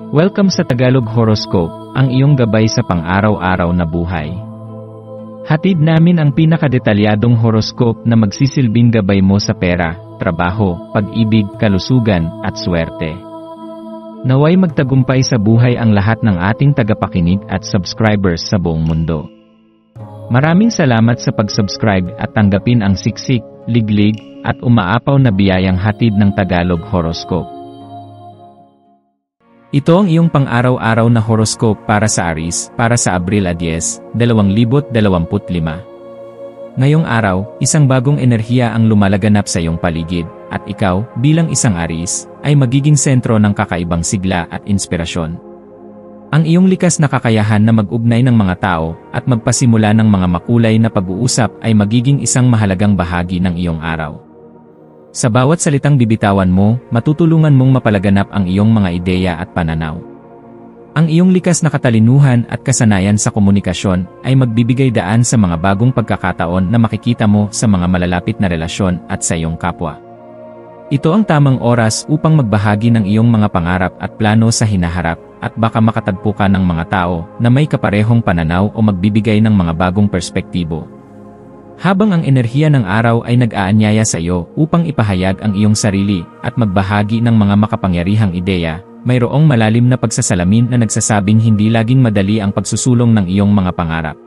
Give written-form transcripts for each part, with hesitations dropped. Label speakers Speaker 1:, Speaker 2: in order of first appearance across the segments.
Speaker 1: Welcome sa Tagalog Horoscope, ang iyong gabay sa pang-araw-araw na buhay. Hatid namin ang pinakadetalyadong horoscope na magsisilbing gabay mo sa pera, trabaho, pag-ibig, kalusugan, at swerte. Naway magtagumpay sa buhay ang lahat ng ating tagapakinig at subscribers sa buong mundo. Maraming salamat sa pag-subscribe at tanggapin ang siksik, liglig, at umaapaw na biyayang hatid ng Tagalog Horoscope. Ito ang iyong pang-araw-araw na horoscope para sa Aries, para sa Abril 10, 2025. Ngayong araw, isang bagong enerhiya ang lumalaganap sa iyong paligid, at ikaw, bilang isang Aries, ay magiging sentro ng kakaibang sigla at inspirasyon. Ang iyong likas na kakayahan na mag-ugnay ng mga tao, at magpasimula ng mga makulay na pag-uusap ay magiging isang mahalagang bahagi ng iyong araw. Sa bawat salitang bibitawan mo, matutulungan mong mapalaganap ang iyong mga ideya at pananaw. Ang iyong likas na katalinuhan at kasanayan sa komunikasyon ay magbibigay daan sa mga bagong pagkakataon na makikita mo sa mga malalapit na relasyon at sa iyong kapwa. Ito ang tamang oras upang magbahagi ng iyong mga pangarap at plano sa hinaharap, at baka makatagpo ka ng mga tao na may kaparehong pananaw o magbibigay ng mga bagong perspektibo. Habang ang enerhiya ng araw ay nag-aanyaya sa iyo upang ipahayag ang iyong sarili at magbahagi ng mga makapangyarihang ideya, mayroong malalim na pagsasalamin na nagsasabing hindi laging madali ang pagsusulong ng iyong mga pangarap.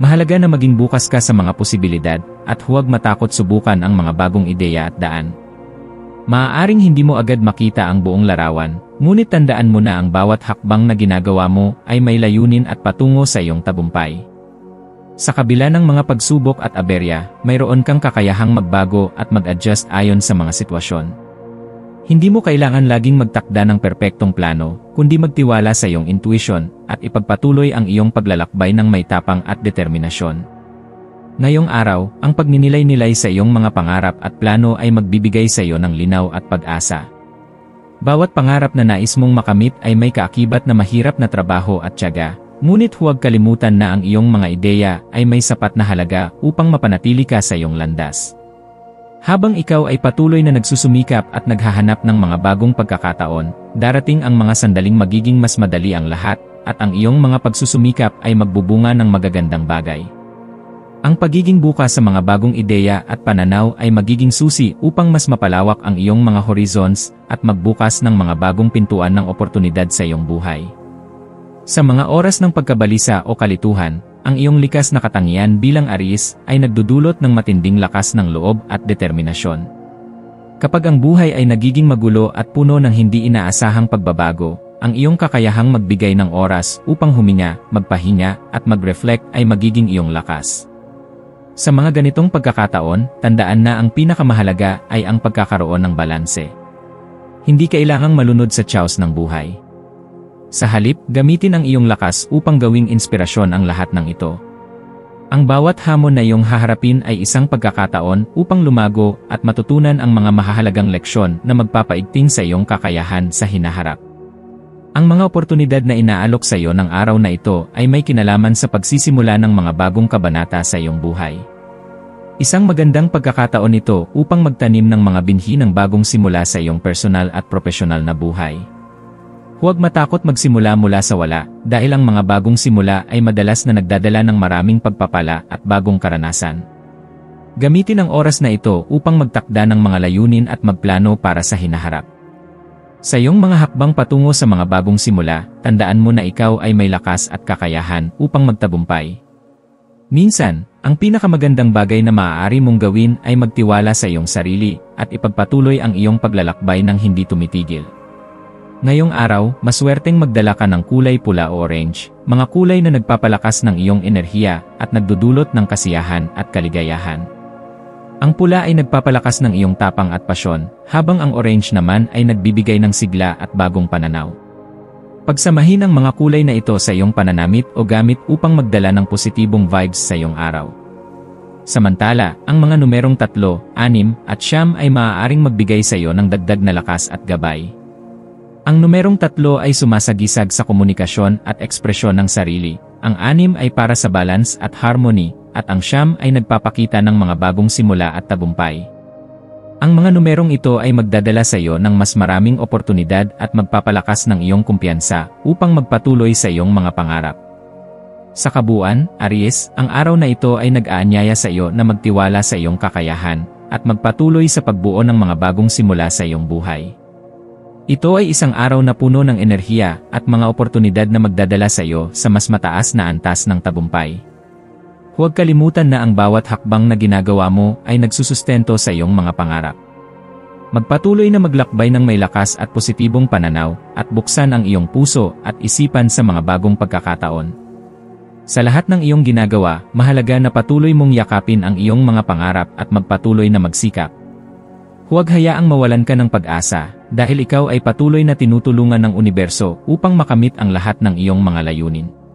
Speaker 1: Mahalaga na maging bukas ka sa mga posibilidad at huwag matakot subukan ang mga bagong ideya at daan. Maaaring hindi mo agad makita ang buong larawan, ngunit tandaan mo na ang bawat hakbang na ginagawa mo ay may layunin at patungo sa iyong tagumpay. Sa kabila ng mga pagsubok at aberya, mayroon kang kakayahang magbago at mag-adjust ayon sa mga sitwasyon. Hindi mo kailangan laging magtakda ng perpektong plano, kundi magtiwala sa iyong intuition at ipagpatuloy ang iyong paglalakbay ng may tapang at determinasyon. Ngayong araw, ang pagninilay-nilay sa iyong mga pangarap at plano ay magbibigay sa iyo ng linaw at pag-asa. Bawat pangarap na nais mong makamit ay may kaakibat na mahirap na trabaho at tiyaga. Ngunit huwag kalimutan na ang iyong mga ideya ay may sapat na halaga upang mapanatili ka sa iyong landas. Habang ikaw ay patuloy na nagsusumikap at naghahanap ng mga bagong pagkakataon, darating ang mga sandaling magiging mas madali ang lahat, at ang iyong mga pagsusumikap ay magbubunga ng magagandang bagay. Ang pagiging bukas sa mga bagong ideya at pananaw ay magiging susi upang mas mapalawak ang iyong mga horizons at magbukas ng mga bagong pintuan ng oportunidad sa iyong buhay. Sa mga oras ng pagkabalisa o kalituhan, ang iyong likas na katangian bilang Aries ay nagdudulot ng matinding lakas ng loob at determinasyon. Kapag ang buhay ay nagiging magulo at puno ng hindi inaasahang pagbabago, ang iyong kakayahang magbigay ng oras upang huminga, magpahinga, at mag-reflect ay magiging iyong lakas. Sa mga ganitong pagkakataon, tandaan na ang pinakamahalaga ay ang pagkakaroon ng balanse. Hindi kailangang malunod sa chaos ng buhay. Sa halip, gamitin ang iyong lakas upang gawing inspirasyon ang lahat ng ito. Ang bawat hamon na iyong haharapin ay isang pagkakataon upang lumago at matutunan ang mga mahahalagang leksyon na magpapaigting sa iyong kakayahan sa hinaharap. Ang mga oportunidad na inaalok sa iyo ng araw na ito ay may kinalaman sa pagsisimula ng mga bagong kabanata sa iyong buhay. Isang magandang pagkakataon ito upang magtanim ng mga binhi ng bagong simula sa iyong personal at profesional na buhay. Huwag matakot magsimula mula sa wala, dahil ang mga bagong simula ay madalas na nagdadala ng maraming pagpapala at bagong karanasan. Gamitin ang oras na ito upang magtakda ng mga layunin at magplano para sa hinaharap. Sa iyong mga hakbang patungo sa mga bagong simula, tandaan mo na ikaw ay may lakas at kakayahan upang magtagumpay. Minsan, ang pinakamagandang bagay na maaari mong gawin ay magtiwala sa iyong sarili at ipagpatuloy ang iyong paglalakbay ng hindi tumitigil. Ngayong araw, maswerteng magdala ka ng kulay pula o orange, mga kulay na nagpapalakas ng iyong enerhiya at nagdudulot ng kasiyahan at kaligayahan. Ang pula ay nagpapalakas ng iyong tapang at pasyon, habang ang orange naman ay nagbibigay ng sigla at bagong pananaw. Pagsamahin ang mga kulay na ito sa iyong pananamit o gamit upang magdala ng positibong vibes sa iyong araw. Samantala, ang mga numerong 3, 6 at 9 ay maaaring magbigay sa iyo ng dagdag na lakas at gabay. Ang numerong 3 ay sumasagisag sa komunikasyon at ekspresyon ng sarili, ang 6 ay para sa balance at harmony, at ang 9 ay nagpapakita ng mga bagong simula at tagumpay. Ang mga numerong ito ay magdadala sa iyo ng mas maraming oportunidad at magpapalakas ng iyong kumpiyansa upang magpatuloy sa iyong mga pangarap. Sa kabuuan, Aries, ang araw na ito ay nag-aanyaya sa iyo na magtiwala sa iyong kakayahan at magpatuloy sa pagbuo ng mga bagong simula sa iyong buhay. Ito ay isang araw na puno ng enerhiya at mga oportunidad na magdadala sa iyo sa mas mataas na antas ng tagumpay. Huwag kalimutan na ang bawat hakbang na ginagawa mo ay nagsusustento sa iyong mga pangarap. Magpatuloy na maglakbay ng may lakas at positibong pananaw at buksan ang iyong puso at isipan sa mga bagong pagkakataon. Sa lahat ng iyong ginagawa, mahalaga na patuloy mong yakapin ang iyong mga pangarap at magpatuloy na magsikap. Huwag hayaang mawalan ka ng pag-asa, dahil ikaw ay patuloy na tinutulungan ng universo upang makamit ang lahat ng iyong mga layunin.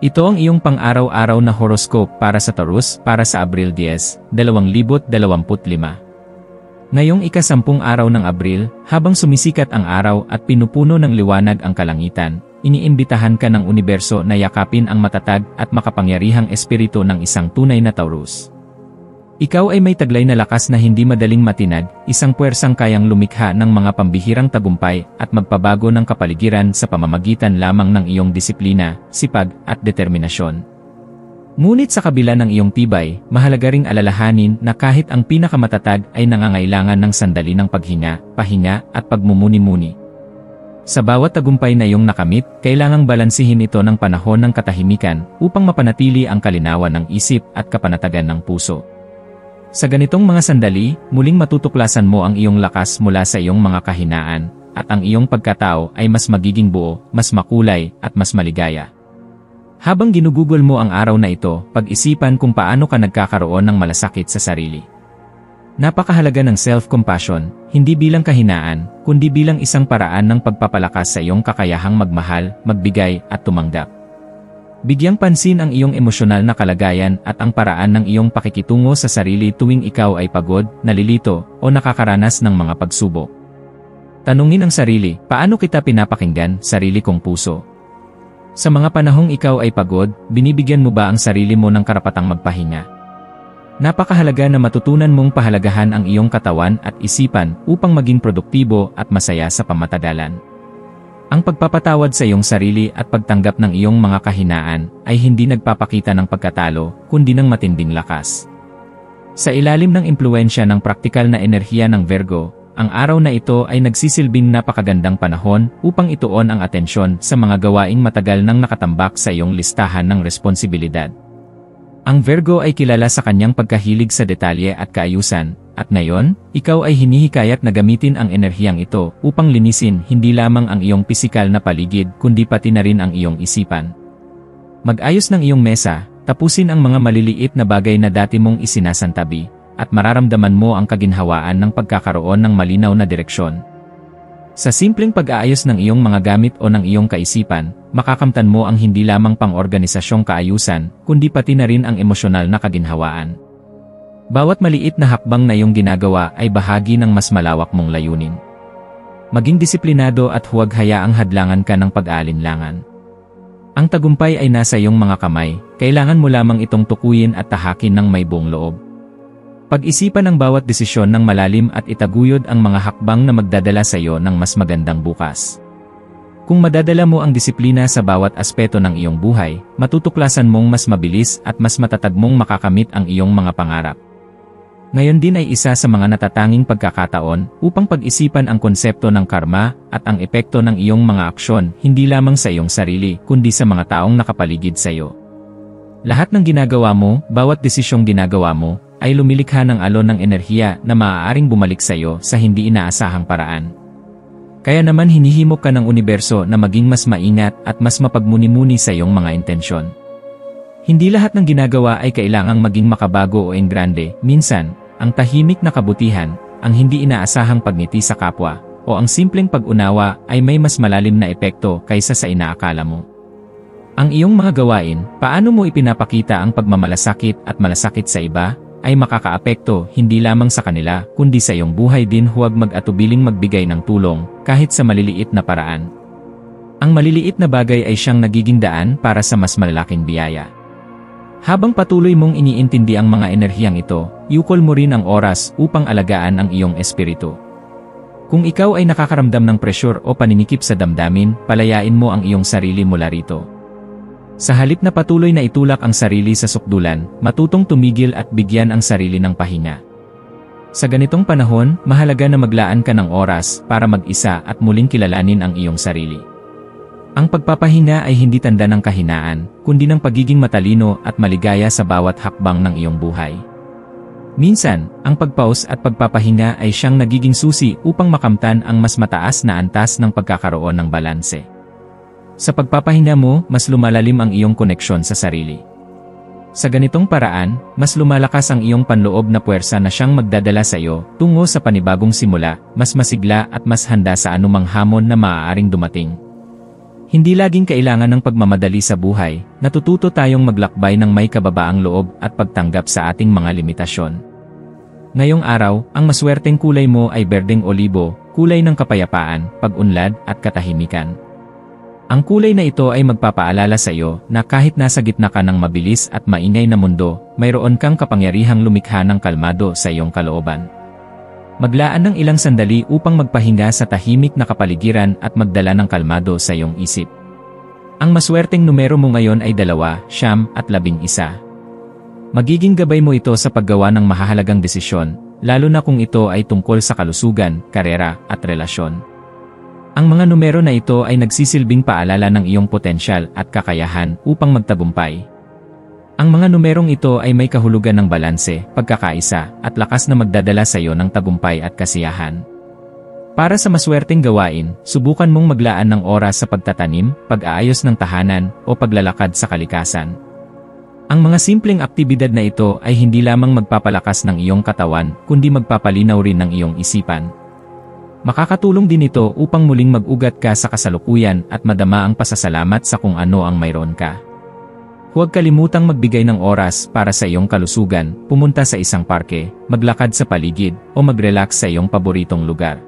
Speaker 1: Ito ang iyong pang-araw-araw na horoscope para sa Taurus para sa Abril 10, 2025. Ngayong ika-10 araw ng Abril, habang sumisikat ang araw at pinupuno ng liwanag ang kalangitan, iniimbitahan ka ng universo na yakapin ang matatag at makapangyarihang espiritu ng isang tunay na Taurus. Ikaw ay may taglay na lakas na hindi madaling matinag, isang puwersang kayang lumikha ng mga pambihirang tagumpay at magpabago ng kapaligiran sa pamamagitan lamang ng iyong disiplina, sipag, at determinasyon. Ngunit sa kabila ng iyong tibay, mahalaga ring alalahanin na kahit ang pinakamatatag ay nangangailangan ng sandali ng paghinga, pahinga, at pagmumuni-muni. Sa bawat tagumpay na iyong nakamit, kailangang balansihin ito ng panahon ng katahimikan upang mapanatili ang kalinawan ng isip at kapanatagan ng puso. Sa ganitong mga sandali, muling matutuklasan mo ang iyong lakas mula sa iyong mga kahinaan, at ang iyong pagkatao ay mas magiging buo, mas makulay, at mas maligaya. Habang ginugugol mo ang araw na ito, pag-isipan kung paano ka nagkakaroon ng malasakit sa sarili. Napakahalaga ng self-compassion, hindi bilang kahinaan, kundi bilang isang paraan ng pagpapalakas sa iyong kakayahang magmahal, magbigay, at tumanggap. Bigyang pansin ang iyong emosyonal na kalagayan at ang paraan ng iyong pakikitungo sa sarili tuwing ikaw ay pagod, nalilito, o nakakaranas ng mga pagsubok. Tanungin ang sarili, paano kita pinapakinggan, sarili kong puso? Sa mga panahong ikaw ay pagod, binibigyan mo ba ang sarili mo ng karapatang magpahinga? Napakahalaga na matutunan mong pahalagahan ang iyong katawan at isipan upang maging produktibo at masaya sa pamatagalan. Ang pagpapatawad sa iyong sarili at pagtanggap ng iyong mga kahinaan ay hindi nagpapakita ng pagkatalo, kundi ng matinding lakas. Sa ilalim ng impluwensya ng praktikal na enerhiya ng Virgo, ang araw na ito ay nagsisilbing napakagandang panahon upang ituon ang atensyon sa mga gawaing matagal nang nakatambak sa iyong listahan ng responsibilidad. Ang Virgo ay kilala sa kanyang pagkahilig sa detalye at kaayusan, at ngayon, ikaw ay hinihikayat na gamitin ang enerhiyang ito upang linisin hindi lamang ang iyong pisikal na paligid kundi pati na rin ang iyong isipan. Mag-ayos ng iyong mesa, tapusin ang mga maliliit na bagay na dati mong isinasantabi, at mararamdaman mo ang kaginhawaan ng pagkakaroon ng malinaw na direksyon. Sa simpleng pag-aayos ng iyong mga gamit o ng iyong kaisipan, makakamtan mo ang hindi lamang pang-organisasyong kaayusan, kundi pati na rin ang emosyonal na kaginhawaan. Bawat maliit na hakbang na iyong ginagawa ay bahagi ng mas malawak mong layunin. Maging disiplinado at huwag hayaang hadlangan ka ng pag-aalinlangan. Ang tagumpay ay nasa iyong mga kamay, kailangan mo lamang itong tukuyin at tahakin ng may buong loob. Pag-isipan ang bawat desisyon ng malalim at itaguyod ang mga hakbang na magdadala sa iyo ng mas magandang bukas. Kung madadala mo ang disiplina sa bawat aspeto ng iyong buhay, matutuklasan mong mas mabilis at mas matatag mong makakamit ang iyong mga pangarap. Ngayon din ay isa sa mga natatanging pagkakataon upang pag-isipan ang konsepto ng karma at ang epekto ng iyong mga aksyon hindi lamang sa iyong sarili kundi sa mga taong nakapaligid sa iyo. Lahat ng ginagawa mo, bawat desisyong ginagawa mo, ay lumilikha ng alon ng enerhiya na maaaring bumalik sa iyo sa hindi inaasahang paraan. Kaya naman hinihimok ka ng universo na maging mas maingat at mas mapagmuni-muni sa iyong mga intensyon. Hindi lahat ng ginagawa ay kailangang maging makabago o engrande. Minsan, ang tahimik na kabutihan, ang hindi inaasahang pagngiti sa kapwa, o ang simpleng pag-unawa ay may mas malalim na epekto kaysa sa inaakala mo. Ang iyong mga gawain, paano mo ipinapakita ang pagmamalasakit at malasakit sa iba, ay makakaapekto hindi lamang sa kanila, kundi sa iyong buhay din. Huwag mag-atubiling magbigay ng tulong, kahit sa maliliit na paraan. Ang maliliit na bagay ay siyang nagiging daan para sa mas malalaking biyaya. Habang patuloy mong iniintindi ang mga enerhiyang ito, yukol mo rin ang oras upang alagaan ang iyong espiritu. Kung ikaw ay nakakaramdam ng pressure o paninikip sa damdamin, palayain mo ang iyong sarili mula rito. Sa halip na patuloy na itulak ang sarili sa sukdulan, matutong tumigil at bigyan ang sarili ng pahinga. Sa ganitong panahon, mahalaga na maglaan ka ng oras para mag-isa at muling kilalanin ang iyong sarili. Ang pagpapahinga ay hindi tanda ng kahinaan, kundi ng pagiging matalino at maligaya sa bawat hakbang ng iyong buhay. Minsan, ang pagpause at pagpapahinga ay siyang nagiging susi upang makamtan ang mas mataas na antas ng pagkakaroon ng balanse. Sa pagpapahinga mo, mas lumalalim ang iyong koneksyon sa sarili. Sa ganitong paraan, mas lumalakas ang iyong panloob na puwersa na siyang magdadala sa iyo tungo sa panibagong simula, mas masigla at mas handa sa anumang hamon na maaaring dumating. Hindi laging kailangan ng pagmamadali sa buhay, natututo tayong maglakbay ng may kababaang loob at pagtanggap sa ating mga limitasyon. Ngayong araw, ang maswerteng kulay mo ay berdeng olibo, kulay ng kapayapaan, pag-unlad at katahimikan. Ang kulay na ito ay magpapaalala sa iyo na kahit nasa gitna ka ng mabilis at maingay na mundo, mayroon kang kapangyarihang lumikha ng kalmado sa iyong kalooban. Maglaan ng ilang sandali upang magpahinga sa tahimik na kapaligiran at magdala ng kalmado sa iyong isip. Ang maswerteng numero mo ngayon ay 2, 9 at 11. Magiging gabay mo ito sa paggawa ng mahahalagang desisyon, lalo na kung ito ay tungkol sa kalusugan, karera at relasyon. Ang mga numero na ito ay nagsisilbing paalala ng iyong potensyal at kakayahan upang magtagumpay. Ang mga numerong ito ay may kahulugan ng balanse, pagkakaisa, at lakas na magdadala sa iyo ng tagumpay at kasiyahan. Para sa maswerteng gawain, subukan mong maglaan ng oras sa pagtatanim, pag-aayos ng tahanan, o paglalakad sa kalikasan. Ang mga simpleng aktibidad na ito ay hindi lamang magpapalakas ng iyong katawan, kundi magpapalinaw rin ng iyong isipan. Makakatulong din ito upang muling mag-ugat ka sa kasalukuyan at madama ang pasasalamat sa kung ano ang mayroon ka. Huwag kalimutang magbigay ng oras para sa iyong kalusugan, pumunta sa isang parke, maglakad sa paligid, o mag-relax sa iyong paboritong lugar.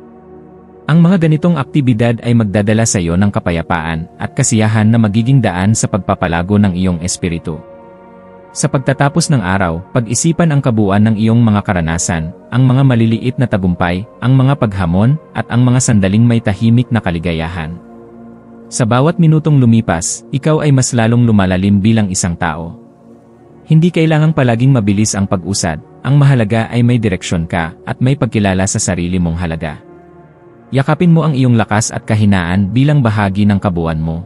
Speaker 1: Ang mga ganitong aktibidad ay magdadala sa iyo ng kapayapaan at kasiyahan na magiging daan sa pagpapalago ng iyong espiritu. Sa pagtatapos ng araw, pag-isipan ang kabuuan ng iyong mga karanasan, ang mga maliliit na tagumpay, ang mga paghamon, at ang mga sandaling may tahimik na kaligayahan. Sa bawat minutong lumipas, ikaw ay mas lalong lumalalim bilang isang tao. Hindi kailangang palaging mabilis ang pag-usad, ang mahalaga ay may direksyon ka at may pagkilala sa sarili mong halaga. Yakapin mo ang iyong lakas at kahinaan bilang bahagi ng kabuuan mo.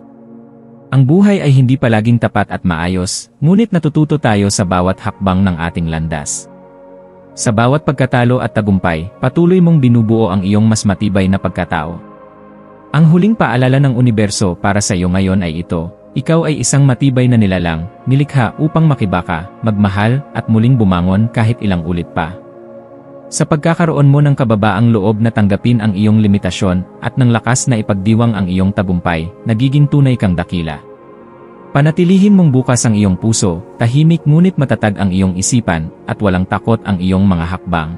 Speaker 1: Ang buhay ay hindi palaging tapat at maayos, ngunit natututo tayo sa bawat hakbang ng ating landas. Sa bawat pagkatalo at tagumpay, patuloy mong binubuo ang iyong mas matibay na pagkatao. Ang huling paalala ng universo para sa iyo ngayon ay ito: ikaw ay isang matibay na nilalang, nilikha upang makibaka, magmahal, at muling bumangon kahit ilang ulit pa. Sa pagkakaroon mo ng kababaang loob na tanggapin ang iyong limitasyon at ng lakas na ipagdiwang ang iyong tagumpay, nagiging tunay kang dakila. Panatilihin mong bukas ang iyong puso, tahimik ngunit matatag ang iyong isipan, at walang takot ang iyong mga hakbang.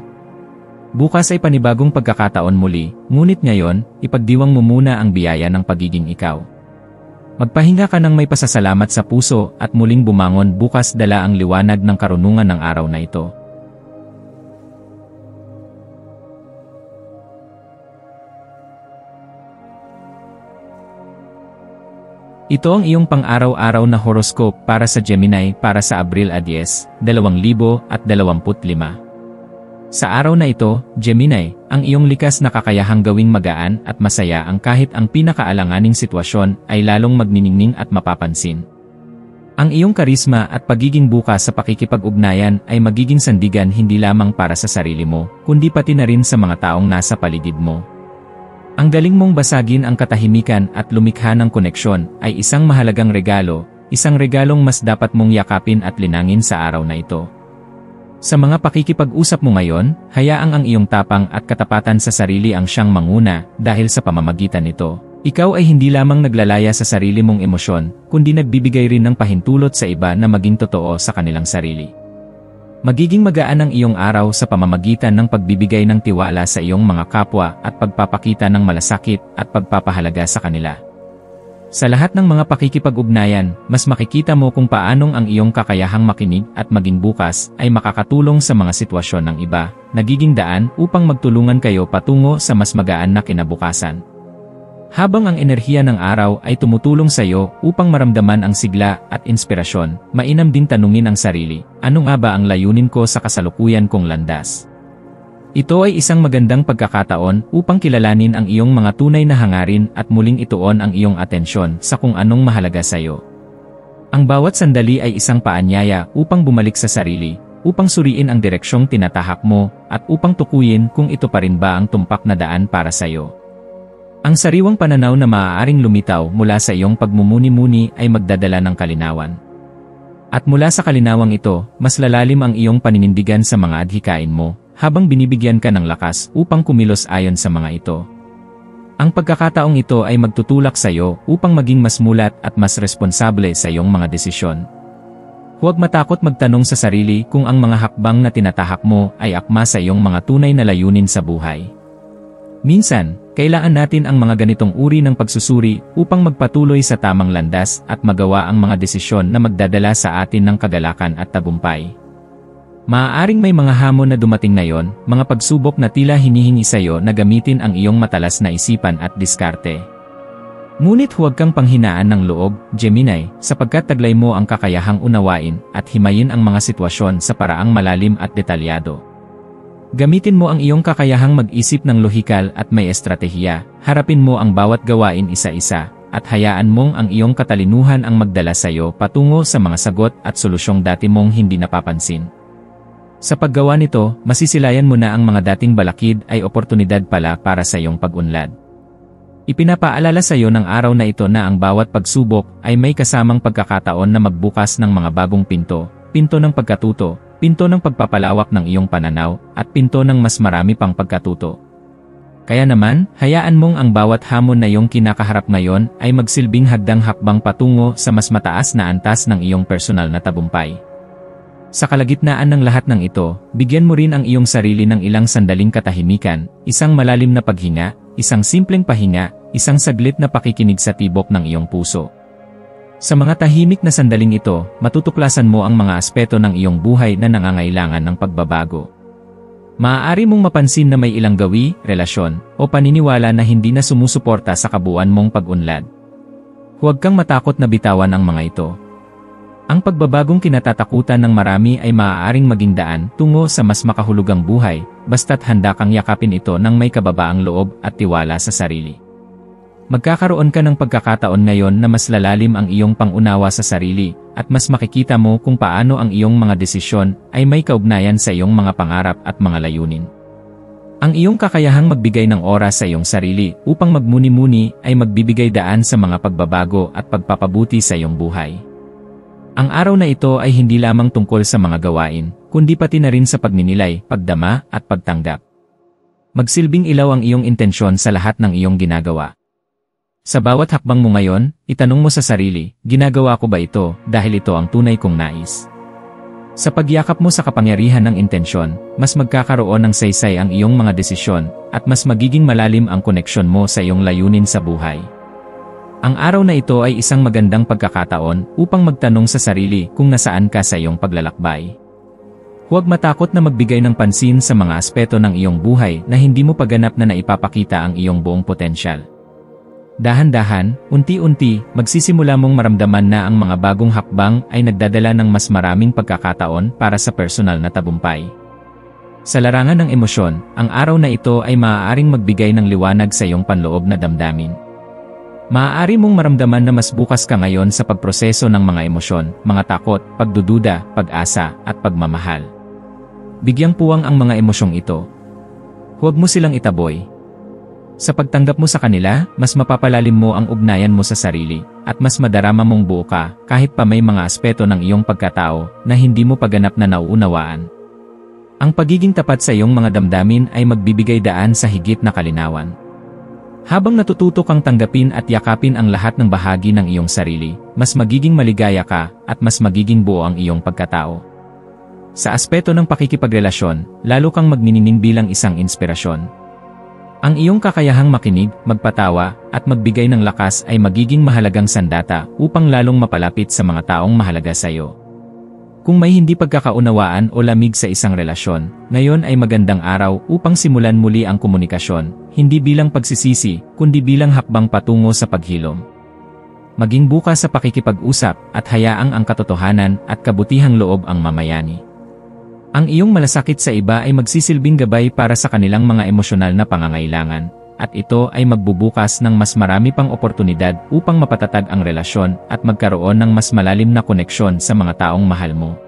Speaker 1: Bukas ay panibagong pagkakataon muli, ngunit ngayon, ipagdiwang mo muna ang biyaya ng pagiging ikaw. Magpahinga ka ng may pasasalamat sa puso at muling bumangon bukas dala ang liwanag ng karunungan ng araw na ito. Ito ang iyong pang-araw-araw na horoscope para sa Gemini para sa Abril 10, 2025. Sa araw na ito, Gemini, ang iyong likas na kakayahang gawing magaan at masaya ang kahit ang pinakaalanganing sitwasyon ay lalong magniningning at mapapansin. Ang iyong karisma at pagiging bukas sa pakikipag-ugnayan ay magiging sandigan hindi lamang para sa sarili mo, kundi pati na rin sa mga taong nasa paligid mo. Ang galing mong basagin ang katahimikan at lumikha ng koneksyon ay isang mahalagang regalo, isang regalong mas dapat mong yakapin at linangin sa araw na ito. Sa mga pakikipag-usap mo ngayon, hayaang ang iyong tapang at katapatan sa sarili ang siyang manguna dahil sa pamamagitan nito. Ikaw ay hindi lamang naglalaya sa sarili mong emosyon, kundi nagbibigay rin ng pahintulot sa iba na maging totoo sa kanilang sarili. Magiging magaan ang iyong araw sa pamamagitan ng pagbibigay ng tiwala sa iyong mga kapwa at pagpapakita ng malasakit at pagpapahalaga sa kanila. Sa lahat ng mga pakikipag-ugnayan, mas makikita mo kung paanong ang iyong kakayahang makinig at maging bukas ay makakatulong sa mga sitwasyon ng iba, nagiging daan upang magtulungan kayo patungo sa mas magaan na kinabukasan. Habang ang enerhiya ng araw ay tumutulong sa iyo upang maramdaman ang sigla at inspirasyon, mainam din tanungin ang sarili, ano nga ba ang layunin ko sa kasalukuyan kong landas? Ito ay isang magandang pagkakataon upang kilalanin ang iyong mga tunay na hangarin at muling ituon ang iyong atensyon sa kung anong mahalaga sa iyo. Ang bawat sandali ay isang paanyaya upang bumalik sa sarili, upang suriin ang direksyong tinatahak mo, at upang tukuyin kung ito pa rin ba ang tumpak na daan para sa iyo. Ang sariwang pananaw na maaaring lumitaw mula sa iyong pagmumuni-muni ay magdadala ng kalinawan. At mula sa kalinawang ito, mas lalalim ang iyong paninindigan sa mga adhikain mo, habang binibigyan ka ng lakas upang kumilos ayon sa mga ito. Ang pagkakataong ito ay magtutulak sa iyo upang maging mas mulat at mas responsable sa iyong mga desisyon. Huwag matakot magtanong sa sarili kung ang mga hakbang na tinatahak mo ay akma sa iyong mga tunay na layunin sa buhay. Minsan, kailangan natin ang mga ganitong uri ng pagsusuri upang magpatuloy sa tamang landas at magawa ang mga desisyon na magdadala sa atin ng kagalakan at tagumpay. Maaaring may mga hamon na dumating ngayon, mga pagsubok na tila hinihingi sa iyo na gamitin ang iyong matalas na isipan at diskarte. Ngunit huwag kang panghinaan ng loob, Gemini, sapagkat taglay mo ang kakayahang unawain at himayin ang mga sitwasyon sa paraang malalim at detalyado. Gamitin mo ang iyong kakayahang mag-isip ng lohikal at may estratehiya, harapin mo ang bawat gawain isa-isa, at hayaan mong ang iyong katalinuhan ang magdala sa iyo patungo sa mga sagot at solusyong dati mong hindi napapansin. Sa paggawa nito, masisilayan mo na ang mga dating balakid ay oportunidad pala para sa iyong pag-unlad. Ipinapaalala sa iyo ng araw na ito na ang bawat pagsubok ay may kasamang pagkakataon na magbukas ng mga bagong pinto, pinto ng pagkatuto, pinto ng pagpapalawak ng iyong pananaw, at pinto ng mas marami pang pagkatuto. Kaya naman, hayaan mong ang bawat hamon na iyong kinakaharap ngayon ay magsilbing hagdang hakbang patungo sa mas mataas na antas ng iyong personal na tagumpay. Sa kalagitnaan ng lahat ng ito, bigyan mo rin ang iyong sarili ng ilang sandaling katahimikan, isang malalim na paghinga, isang simpleng pahinga, isang saglit na pakikinig sa tibok ng iyong puso. Sa mga tahimik na sandaling ito, matutuklasan mo ang mga aspeto ng iyong buhay na nangangailangan ng pagbabago. Maaari mong mapansin na may ilang gawi, relasyon, o paniniwala na hindi na sumusuporta sa kabuuan mong pag-unlad. Huwag kang matakot na bitawan ang mga ito. Ang pagbabagong kinatatakutan ng marami ay maaaring maging daan tungo sa mas makahulugang buhay, basta't handa kang yakapin ito ng may kababaang loob at tiwala sa sarili. Magkakaroon ka ng pagkakataon ngayon na mas lalalim ang iyong pangunawa sa sarili, at mas makikita mo kung paano ang iyong mga desisyon ay may kaugnayan sa iyong mga pangarap at mga layunin. Ang iyong kakayahang magbigay ng oras sa iyong sarili upang magmuni-muni ay magbibigay daan sa mga pagbabago at pagpapabuti sa iyong buhay. Ang araw na ito ay hindi lamang tungkol sa mga gawain, kundi pati na rin sa pagninilay, pagdama, at pagtanggap. Magsilbing ilaw ang iyong intensyon sa lahat ng iyong ginagawa. Sa bawat hakbang mo ngayon, itanong mo sa sarili, ginagawa ko ba ito dahil ito ang tunay kong nais? Sa pagyakap mo sa kapangyarihan ng intensyon, mas magkakaroon ng saysay ang iyong mga desisyon, at mas magiging malalim ang koneksyon mo sa iyong layunin sa buhay. Ang araw na ito ay isang magandang pagkakataon upang magtanong sa sarili kung nasaan ka sa iyong paglalakbay. Huwag matakot na magbigay ng pansin sa mga aspeto ng iyong buhay na hindi mo paganap na naipapakita ang iyong buong potensyal. Dahan-dahan, unti-unti, magsisimula mong maramdaman na ang mga bagong hakbang ay nagdadala ng mas maraming pagkakataon para sa personal na tagumpay. Sa larangan ng emosyon, ang araw na ito ay maaaring magbigay ng liwanag sa iyong panloob na damdamin. Maaari mong maramdaman na mas bukas ka ngayon sa pagproseso ng mga emosyon, mga takot, pagdududa, pag-asa, at pagmamahal. Bigyang puwang ang mga emosyong ito. Huwag mo silang itaboy. Sa pagtanggap mo sa kanila, mas mapapalalim mo ang ugnayan mo sa sarili, at mas madarama mong buo ka kahit pa may mga aspeto ng iyong pagkatao na hindi mo paganap na nauunawaan. Ang pagiging tapat sa iyong mga damdamin ay magbibigay daan sa higit na kalinawan. Habang natututo kang tanggapin at yakapin ang lahat ng bahagi ng iyong sarili, mas magiging maligaya ka at mas magiging buo ang iyong pagkatao. Sa aspeto ng pakikipagrelasyon, lalo kang magniningning bilang isang inspirasyon. Ang iyong kakayahang makinig, magpatawa, at magbigay ng lakas ay magiging mahalagang sandata upang lalong mapalapit sa mga taong mahalaga sa iyo. Kung may hindi pagkakaunawaan o lamig sa isang relasyon, ngayon ay magandang araw upang simulan muli ang komunikasyon, hindi bilang pagsisisi, kundi bilang hakbang patungo sa paghilom. Maging bukas sa pakikipag-usap at hayaang ang katotohanan at kabutihang loob ang mamayani. Ang iyong malasakit sa iba ay magsisilbing gabay para sa kanilang mga emosyonal na pangangailangan, at ito ay magbubukas ng mas marami pang oportunidad upang mapatatag ang relasyon at magkaroon ng mas malalim na koneksyon sa mga taong mahal mo.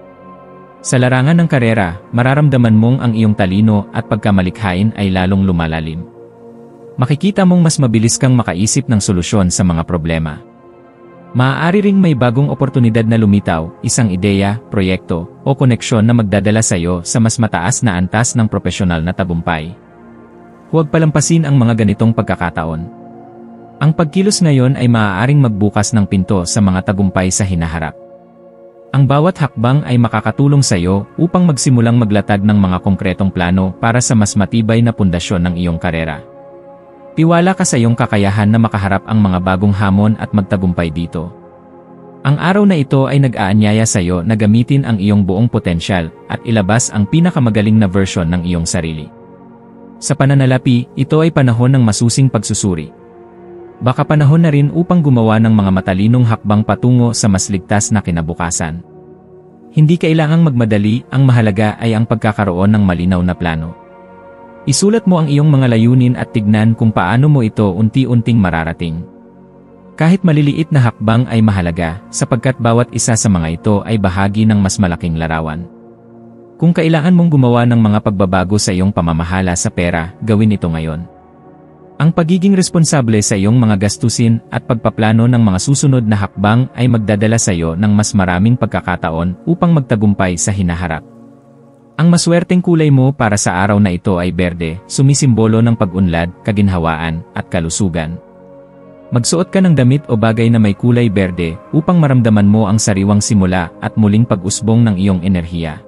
Speaker 1: Sa larangan ng karera, mararamdaman mong ang iyong talino at pagkamalikhain ay lalong lumalalim. Makikita mong mas mabilis kang makaisip ng solusyon sa mga problema. Maaari ring may bagong oportunidad na lumitaw, isang ideya, proyekto, o koneksyon na magdadala sa iyo sa mas mataas na antas ng propesyonal na tagumpay. Huwag palampasin ang mga ganitong pagkakataon. Ang pagkilos ngayon ay maaaring magbukas ng pinto sa mga tagumpay sa hinaharap. Ang bawat hakbang ay makakatulong sa iyo upang magsimulang maglatag ng mga konkretong plano para sa mas matibay na pundasyon ng iyong karera. Tiwala ka sa iyong kakayahan na makaharap ang mga bagong hamon at magtagumpay dito. Ang araw na ito ay nag-aanyaya sa iyo na gamitin ang iyong buong potensyal at ilabas ang pinakamagaling na version ng iyong sarili. Sa pananalapi, ito ay panahon ng masusing pagsusuri. Baka panahon na rin upang gumawa ng mga matalinong hakbang patungo sa mas ligtas na kinabukasan. Hindi kailangang magmadali, ang mahalaga ay ang pagkakaroon ng malinaw na plano. Isulat mo ang iyong mga layunin at tignan kung paano mo ito unti-unting mararating. Kahit maliliit na hakbang ay mahalaga, sapagkat bawat isa sa mga ito ay bahagi ng mas malaking larawan. Kung kailangan mong gumawa ng mga pagbabago sa iyong pamamahala sa pera, gawin ito ngayon. Ang pagiging responsable sa iyong mga gastusin at pagpaplano ng mga susunod na hakbang ay magdadala sa iyo ng mas maraming pagkakataon upang magtagumpay sa hinaharap. Ang maswerteng kulay mo para sa araw na ito ay berde, sumisimbolo ng pag-unlad, kaginhawaan, at kalusugan. Magsuot ka ng damit o bagay na may kulay berde upang maramdaman mo ang sariwang simula at muling pag-usbong ng iyong enerhiya.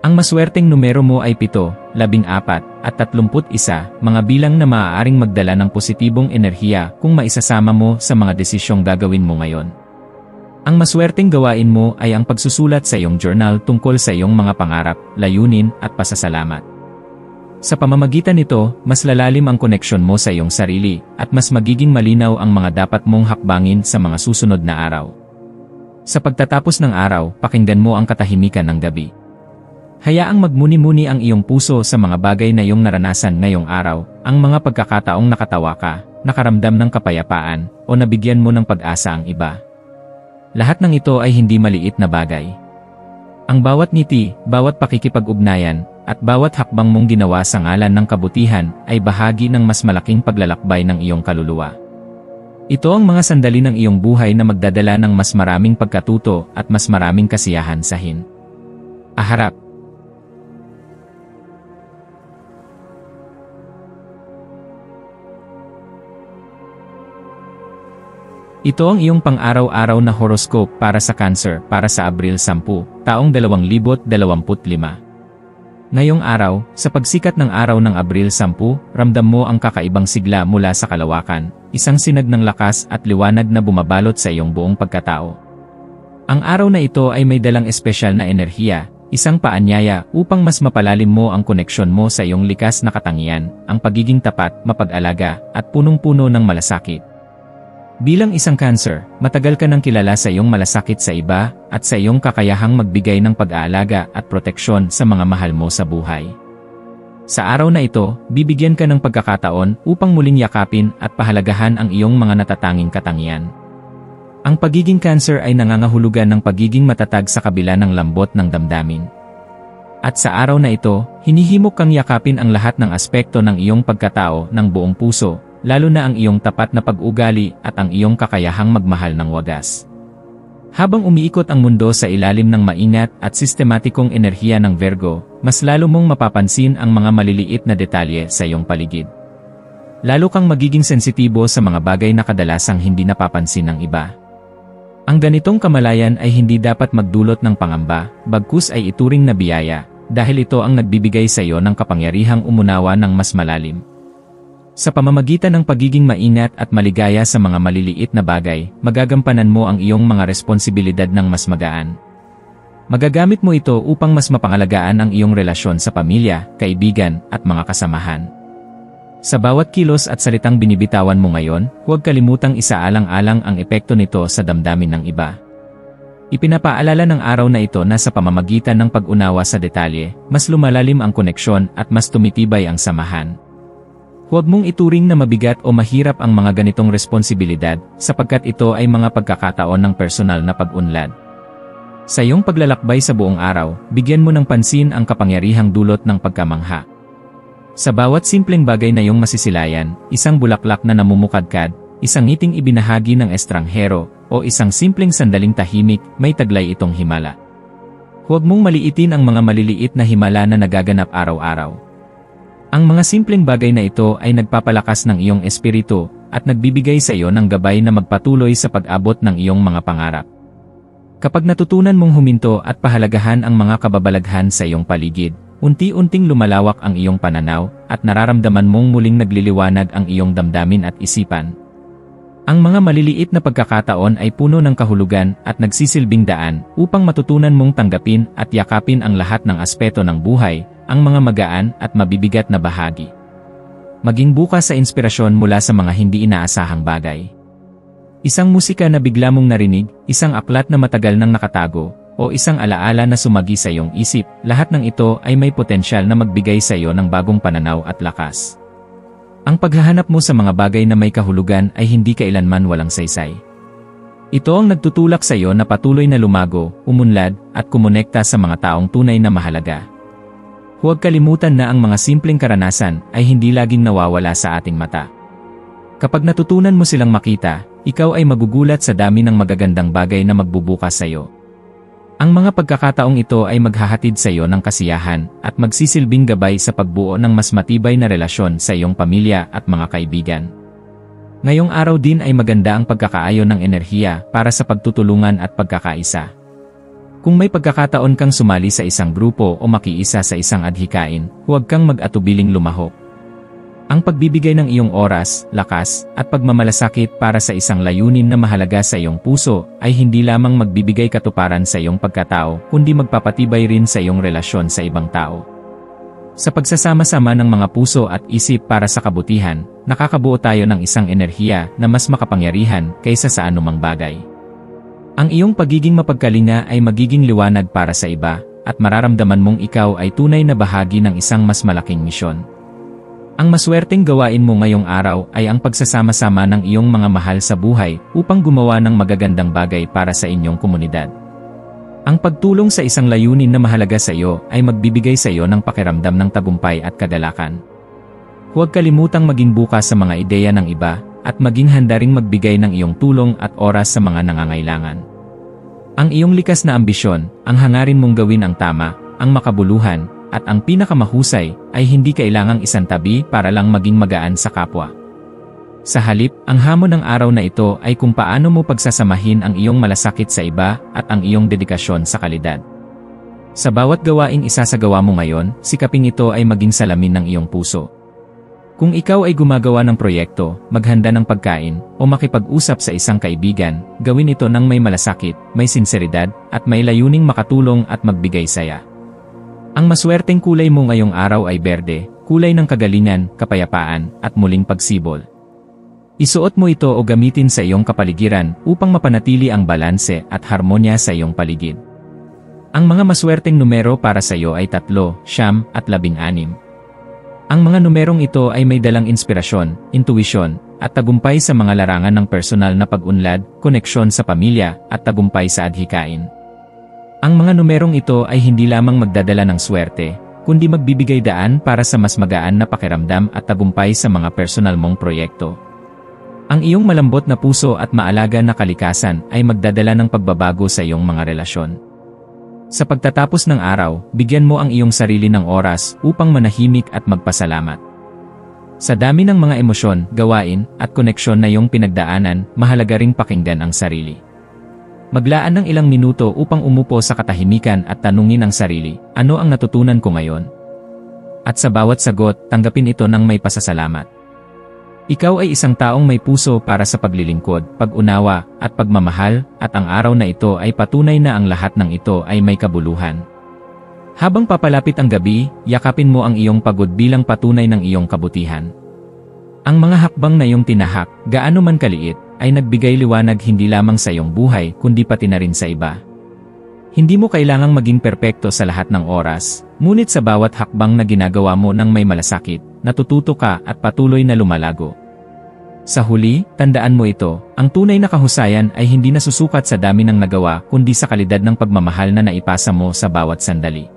Speaker 1: Ang maswerteng numero mo ay 7, 14, at 31, mga bilang na maaaring magdala ng positibong enerhiya kung maisasama mo sa mga desisyong gagawin mo ngayon. Ang maswerteng gawain mo ay ang pagsusulat sa iyong journal tungkol sa iyong mga pangarap, layunin, at pasasalamat. Sa pamamagitan nito, mas lalalim ang koneksyon mo sa iyong sarili, at mas magiging malinaw ang mga dapat mong hakbangin sa mga susunod na araw. Sa pagtatapos ng araw, pakinggan mo ang katahimikan ng gabi. Hayaang magmuni-muni ang iyong puso sa mga bagay na iyong naranasan ngayong araw, ang mga pagkakataong nakatawa ka, nakaramdam ng kapayapaan, o nabigyan mo ng pag-asa ang iba. Lahat ng ito ay hindi maliit na bagay. Ang bawat ngiti, bawat pakikipag-ugnayan, at bawat hakbang mong ginawa sa ngalan ng kabutihan ay bahagi ng mas malaking paglalakbay ng iyong kaluluwa. Ito ang mga sandali ng iyong buhay na magdadala ng mas maraming pagkatuto at mas maraming kasiyahan sa hinaharap. Ito ang iyong pang-araw-araw na horoscope para sa Cancer para sa Abril 10, taong 2025. Ngayong araw, sa pagsikat ng araw ng Abril 10, ramdam mo ang kakaibang sigla mula sa kalawakan, isang sinag ng lakas at liwanag na bumabalot sa iyong buong pagkatao. Ang araw na ito ay may dalang espesyal na enerhiya, isang paanyaya upang mas mapalalim mo ang koneksyon mo sa iyong likas na katangian, ang pagiging tapat, mapag-alaga, at punong-puno ng malasakit. Bilang isang Cancer, matagal ka nang kilala sa iyong malasakit sa iba at sa iyong kakayahang magbigay ng pag-aalaga at proteksyon sa mga mahal mo sa buhay. Sa araw na ito, bibigyan ka ng pagkakataon upang muling yakapin at pahalagahan ang iyong mga natatanging katangian. Ang pagiging Cancer ay nangangahulugan ng pagiging matatag sa kabila ng lambot ng damdamin. At sa araw na ito, hinihimok kang yakapin ang lahat ng aspekto ng iyong pagkatao ng buong puso, lalo na ang iyong tapat na pag-ugali at ang iyong kakayahang magmahal ng wagas. Habang umiikot ang mundo sa ilalim ng maingat at sistematikong enerhiya ng Virgo, mas lalo mong mapapansin ang mga maliliit na detalye sa iyong paligid. Lalo kang magiging sensitibo sa mga bagay na kadalasang hindi napapansin ng iba. Ang ganitong kamalayan ay hindi dapat magdulot ng pangamba, bagkus ay ituring na biyaya, dahil ito ang nagbibigay sa iyo ng kapangyarihang umunawa ng mas malalim. Sa pamamagitan ng pagiging maingat at maligaya sa mga maliliit na bagay, magagampanan mo ang iyong mga responsibilidad ng mas magaan. Magagamit mo ito upang mas mapangalagaan ang iyong relasyon sa pamilya, kaibigan, at mga kasamahan. Sa bawat kilos at salitang binibitawan mo ngayon, huwag kalimutang isaalang-alang ang epekto nito sa damdamin ng iba. Ipinapaalala ng araw na ito na sa pamamagitan ng pag-unawa sa detalye, mas lumalalim ang koneksyon at mas tumitibay ang samahan. Huwag mong ituring na mabigat o mahirap ang mga ganitong responsibilidad, sapagkat ito ay mga pagkakataon ng personal na pag-unlad. Sa iyong paglalakbay sa buong araw, bigyan mo ng pansin ang kapangyarihang dulot ng pagkamangha. Sa bawat simpleng bagay na iyong masisilayan, isang bulaklak na namumukadkad, isang ngiting ibinahagi ng estranghero, o isang simpleng sandaling tahimik, may taglay itong himala. Huwag mong maliitin ang mga maliliit na himala na nagaganap araw-araw. Ang mga simpleng bagay na ito ay nagpapalakas ng iyong espiritu at nagbibigay sa iyo ng gabay na magpatuloy sa pag-abot ng iyong mga pangarap. Kapag natutunan mong huminto at pahalagahan ang mga kababalaghan sa iyong paligid, unti-unting lumalawak ang iyong pananaw at nararamdaman mong muling nagliliwanag ang iyong damdamin at isipan. Ang mga maliliit na pagkakataon ay puno ng kahulugan at nagsisilbing daan upang matutunan mong tanggapin at yakapin ang lahat ng aspeto ng buhay, ang mga magaan at mabibigat na bahagi. Maging bukas sa inspirasyon mula sa mga hindi inaasahang bagay. Isang musika na bigla mong narinig, isang aklat na matagal nang nakatago, o isang alaala na sumagi sa iyong isip, lahat ng ito ay may potensyal na magbigay sa iyo ng bagong pananaw at lakas. Ang paghahanap mo sa mga bagay na may kahulugan ay hindi kailanman walang saysay. Ito ang nagtutulak sa iyo na patuloy na lumago, umunlad, at kumonekta sa mga taong tunay na mahalaga. Huwag kalimutan na ang mga simpleng karanasan ay hindi laging nawawala sa ating mata. Kapag natutunan mo silang makita, ikaw ay magugulat sa dami ng magagandang bagay na magbubukas sa iyo. Ang mga pagkakataong ito ay maghahatid sa iyo ng kasiyahan at magsisilbing gabay sa pagbuo ng mas matibay na relasyon sa iyong pamilya at mga kaibigan. Ngayong araw din ay maganda ang pagkakaayon ng enerhiya para sa pagtutulungan at pagkakaisa. Kung may pagkakataon kang sumali sa isang grupo o makiisa sa isang adhikain, huwag kang mag-atubiling lumahok. Ang pagbibigay ng iyong oras, lakas, at pagmamalasakit para sa isang layunin na mahalaga sa iyong puso ay hindi lamang magbibigay katuparan sa iyong pagkatao, kundi magpapatibay rin sa iyong relasyon sa ibang tao. Sa pagsasama-sama ng mga puso at isip para sa kabutihan, nakakabuo tayo ng isang enerhiya na mas makapangyarihan kaysa sa anumang bagay. Ang iyong pagiging mapagkalinga ay magiging liwanag para sa iba, at mararamdaman mong ikaw ay tunay na bahagi ng isang mas malaking misyon. Ang maswerteng gawain mo ngayong araw ay ang pagsasama-sama ng iyong mga mahal sa buhay upang gumawa ng magagandang bagay para sa inyong komunidad. Ang pagtulong sa isang layunin na mahalaga sa iyo ay magbibigay sa iyo ng pakiramdam ng tagumpay at kagalakan. Huwag kalimutang maging bukas sa mga ideya ng iba, at maging handa ring magbigay ng iyong tulong at oras sa mga nangangailangan. Ang iyong likas na ambisyon, ang hangarin mong gawin ang tama, ang makabuluhan, at ang pinakamahusay, ay hindi kailangang isantabi para lang maging magaan sa kapwa. Sa halip, ang hamon ng araw na ito ay kung paano mo pagsasamahin ang iyong malasakit sa iba at ang iyong dedikasyon sa kalidad. Sa bawat gawaing isasagawa mo ngayon, sikaping ito ay maging salamin ng iyong puso. Kung ikaw ay gumagawa ng proyekto, maghanda ng pagkain, o makipag-usap sa isang kaibigan, gawin ito ng may malasakit, may sinseridad, at may layuning makatulong at magbigay saya. Ang maswerteng kulay mo ngayong araw ay berde, kulay ng kagalingan, kapayapaan, at muling pagsibol. Isuot mo ito o gamitin sa iyong kapaligiran upang mapanatili ang balanse at harmonya sa iyong paligid. Ang mga maswerteng numero para sa iyo ay 3, 9, at 16. Ang mga numerong ito ay may dalang inspirasyon, intuwisyon, at tagumpay sa mga larangan ng personal na pag-unlad, koneksyon sa pamilya, at tagumpay sa adhikain. Ang mga numerong ito ay hindi lamang magdadala ng swerte, kundi magbibigay daan para sa mas magaan na pakiramdam at tagumpay sa mga personal mong proyekto. Ang iyong malambot na puso at maalaga na kalikasan ay magdadala ng pagbabago sa iyong mga relasyon. Sa pagtatapos ng araw, bigyan mo ang iyong sarili ng oras upang manahimik at magpasalamat. Sa dami ng mga emosyon, gawain, at koneksyon na iyong pinagdaanan, mahalaga ring pakinggan ang sarili. Maglaan ng ilang minuto upang umupo sa katahimikan at tanungin ang sarili, ano ang natutunan ko ngayon? At sa bawat sagot, tanggapin ito ng may pasasalamat. Ikaw ay isang taong may puso para sa paglilingkod, pag-unawa, at pagmamahal, at ang araw na ito ay patunay na ang lahat ng ito ay may kabuluhan. Habang papalapit ang gabi, yakapin mo ang iyong pagod bilang patunay ng iyong kabutihan. Ang mga hakbang na iyong tinahak, gaano man kaliit, ay nagbigay liwanag hindi lamang sa iyong buhay kundi pati na rin sa iba. Hindi mo kailangang maging perpekto sa lahat ng oras, ngunit sa bawat hakbang na ginagawa mo ng may malasakit, natututo ka at patuloy na lumalago. Sa huli, tandaan mo ito, ang tunay na kahusayan ay hindi nasusukat sa dami ng nagawa kundi sa kalidad ng pagmamahal na naipasa mo sa bawat sandali.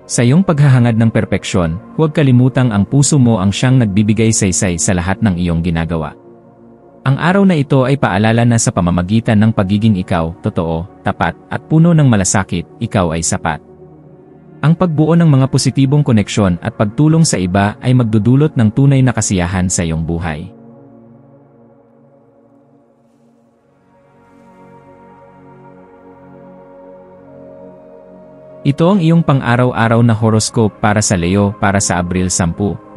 Speaker 1: Sa iyong paghahangad ng perpeksyon, huwag kalimutang ang puso mo ang siyang nagbibigay saysay sa lahat ng iyong ginagawa. Ang araw na ito ay paalala na sa pamamagitan ng pagiging ikaw, totoo, tapat, at puno ng malasakit, ikaw ay sapat. Ang pagbuo ng mga positibong koneksyon at pagtulong sa iba ay magdudulot ng tunay na kasiyahan sa iyong buhay. Ito ang iyong pang-araw-araw na horoscope para sa Leo para sa Abril 10, 2025.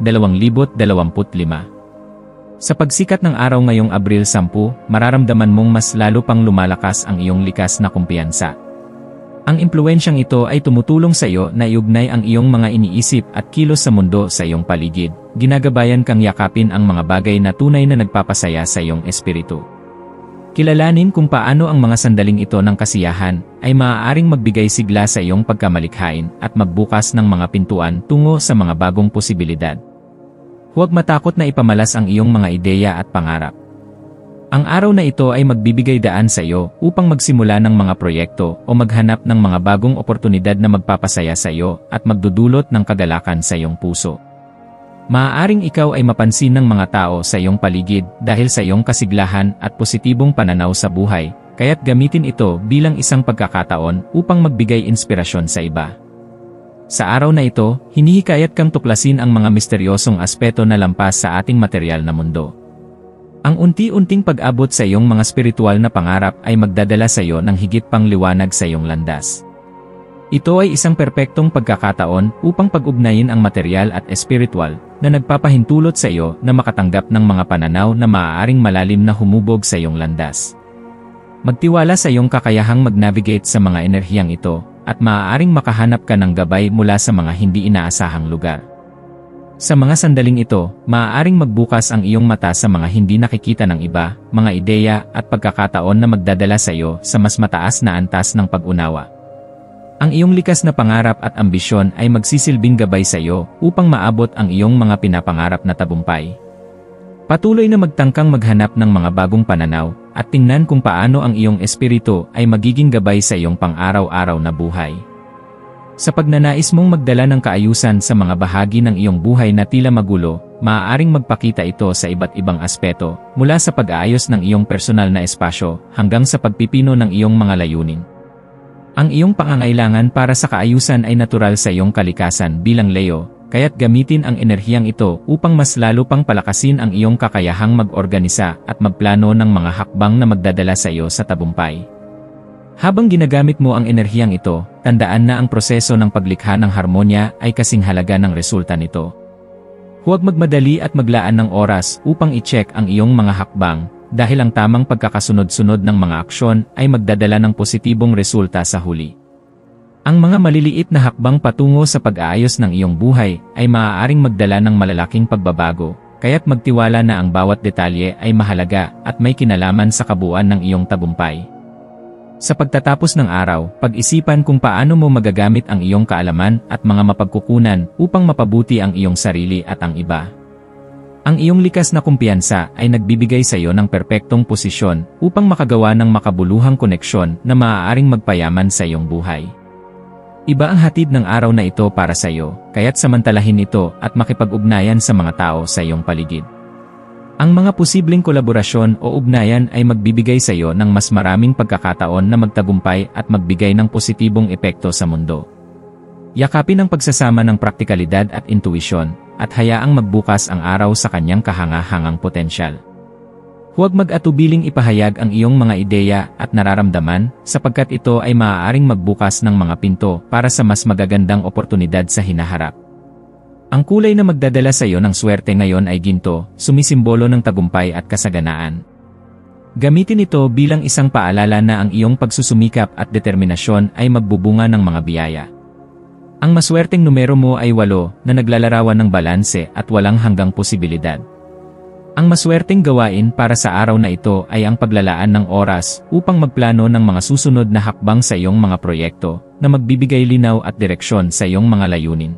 Speaker 1: Sa pagsikat ng araw ngayong Abril 10, mararamdaman mong mas lalo pang lumalakas ang iyong likas na kumpiyansa. Ang impluwensyang ito ay tumutulong sa iyo na iugnay ang iyong mga iniisip at kilos sa mundo sa iyong paligid, ginagabayan kang yakapin ang mga bagay na tunay na nagpapasaya sa iyong espiritu. Kilalanin kung paano ang mga sandaling ito ng kasiyahan ay maaaring magbigay sigla sa iyong pagkamalikhain at magbukas ng mga pintuan tungo sa mga bagong posibilidad. Huwag matakot na ipamalas ang iyong mga ideya at pangarap. Ang araw na ito ay magbibigay daan sa iyo upang magsimula ng mga proyekto o maghanap ng mga bagong oportunidad na magpapasaya sa iyo at magdudulot ng kagalakan sa iyong puso. Maaaring ikaw ay mapansin ng mga tao sa iyong paligid dahil sa iyong kasiglahan at positibong pananaw sa buhay, kaya't gamitin ito bilang isang pagkakataon upang magbigay inspirasyon sa iba. Sa araw na ito, hinihikayat kang tuklasin ang mga misteryosong aspeto na lampas sa ating material na mundo. Ang unti-unting pag-abot sa iyong mga spiritual na pangarap ay magdadala sa iyo ng higit pang liwanag sa iyong landas. Ito ay isang perpektong pagkakataon upang pag-ugnayin ang material at espiritual na nagpapahintulot sa iyo na makatanggap ng mga pananaw na maaaring malalim na humubog sa iyong landas. Magtiwala sa iyong kakayahang mag-navigate sa mga enerhiyang ito at maaaring makahanap ka ng gabay mula sa mga hindi inaasahang lugar. Sa mga sandaling ito, maaaring magbukas ang iyong mata sa mga hindi nakikita ng iba, mga ideya at pagkakataon na magdadala sa iyo sa mas mataas na antas ng pag-unawa. Ang iyong likas na pangarap at ambisyon ay magsisilbing gabay sa iyo upang maabot ang iyong mga pinapangarap na tagumpay. Patuloy na magtangkang maghanap ng mga bagong pananaw at tingnan kung paano ang iyong espiritu ay magiging gabay sa iyong pang-araw-araw na buhay. Sa pagnanais mong magdala ng kaayusan sa mga bahagi ng iyong buhay na tila magulo, maaaring magpakita ito sa iba't ibang aspeto, mula sa pag-aayos ng iyong personal na espasyo hanggang sa pagpipino ng iyong mga layunin. Ang iyong pangangailangan para sa kaayusan ay natural sa iyong kalikasan bilang Leo, kaya't gamitin ang enerhiyang ito upang mas lalo pang palakasin ang iyong kakayahang mag-organisa at magplano ng mga hakbang na magdadala sa iyo sa tagumpay. Habang ginagamit mo ang enerhiyang ito, tandaan na ang proseso ng paglikha ng harmonya ay kasing halaga ng resulta nito. Huwag magmadali at maglaan ng oras upang i-check ang iyong mga hakbang, dahil ang tamang pagkakasunod-sunod ng mga aksyon ay magdadala ng positibong resulta sa huli. Ang mga maliliit na hakbang patungo sa pag-aayos ng iyong buhay ay maaaring magdala ng malalaking pagbabago, kaya't magtiwala na ang bawat detalye ay mahalaga at may kinalaman sa kabuuan ng iyong tagumpay. Sa pagtatapos ng araw, pag-isipan kung paano mo magagamit ang iyong kaalaman at mga mapagkukunan upang mapabuti ang iyong sarili at ang iba. Ang iyong likas na kumpiyansa ay nagbibigay sa iyo ng perpektong posisyon upang makagawa ng makabuluhang koneksyon na maaaring magpayaman sa iyong buhay. Iba ang hatid ng araw na ito para sa iyo, kaya't samantalahin ito at makipag-ugnayan sa mga tao sa iyong paligid. Ang mga posibleng kolaborasyon o ugnayan ay magbibigay sa iyo ng mas maraming pagkakataon na magtagumpay at magbigay ng positibong epekto sa mundo. Yakapin ang pagsasama ng praktikalidad at intuisyon, at hayaang magbukas ang araw sa kanyang kahanga-hangang potensyal. Huwag mag-atubiling ipahayag ang iyong mga ideya at nararamdaman, sapagkat ito ay maaaring magbukas ng mga pinto para sa mas magagandang oportunidad sa hinaharap. Ang kulay na magdadala sa iyo ng swerte ngayon ay ginto, sumisimbolo ng tagumpay at kasaganaan. Gamitin ito bilang isang paalala na ang iyong pagsusumikap at determinasyon ay magbubunga ng mga biyaya. Ang maswerteng numero mo ay 8 na naglalarawan ng balanse at walang hanggang posibilidad. Ang maswerteng gawain para sa araw na ito ay ang paglalaan ng oras upang magplano ng mga susunod na hakbang sa iyong mga proyekto na magbibigay linaw at direksyon sa iyong mga layunin.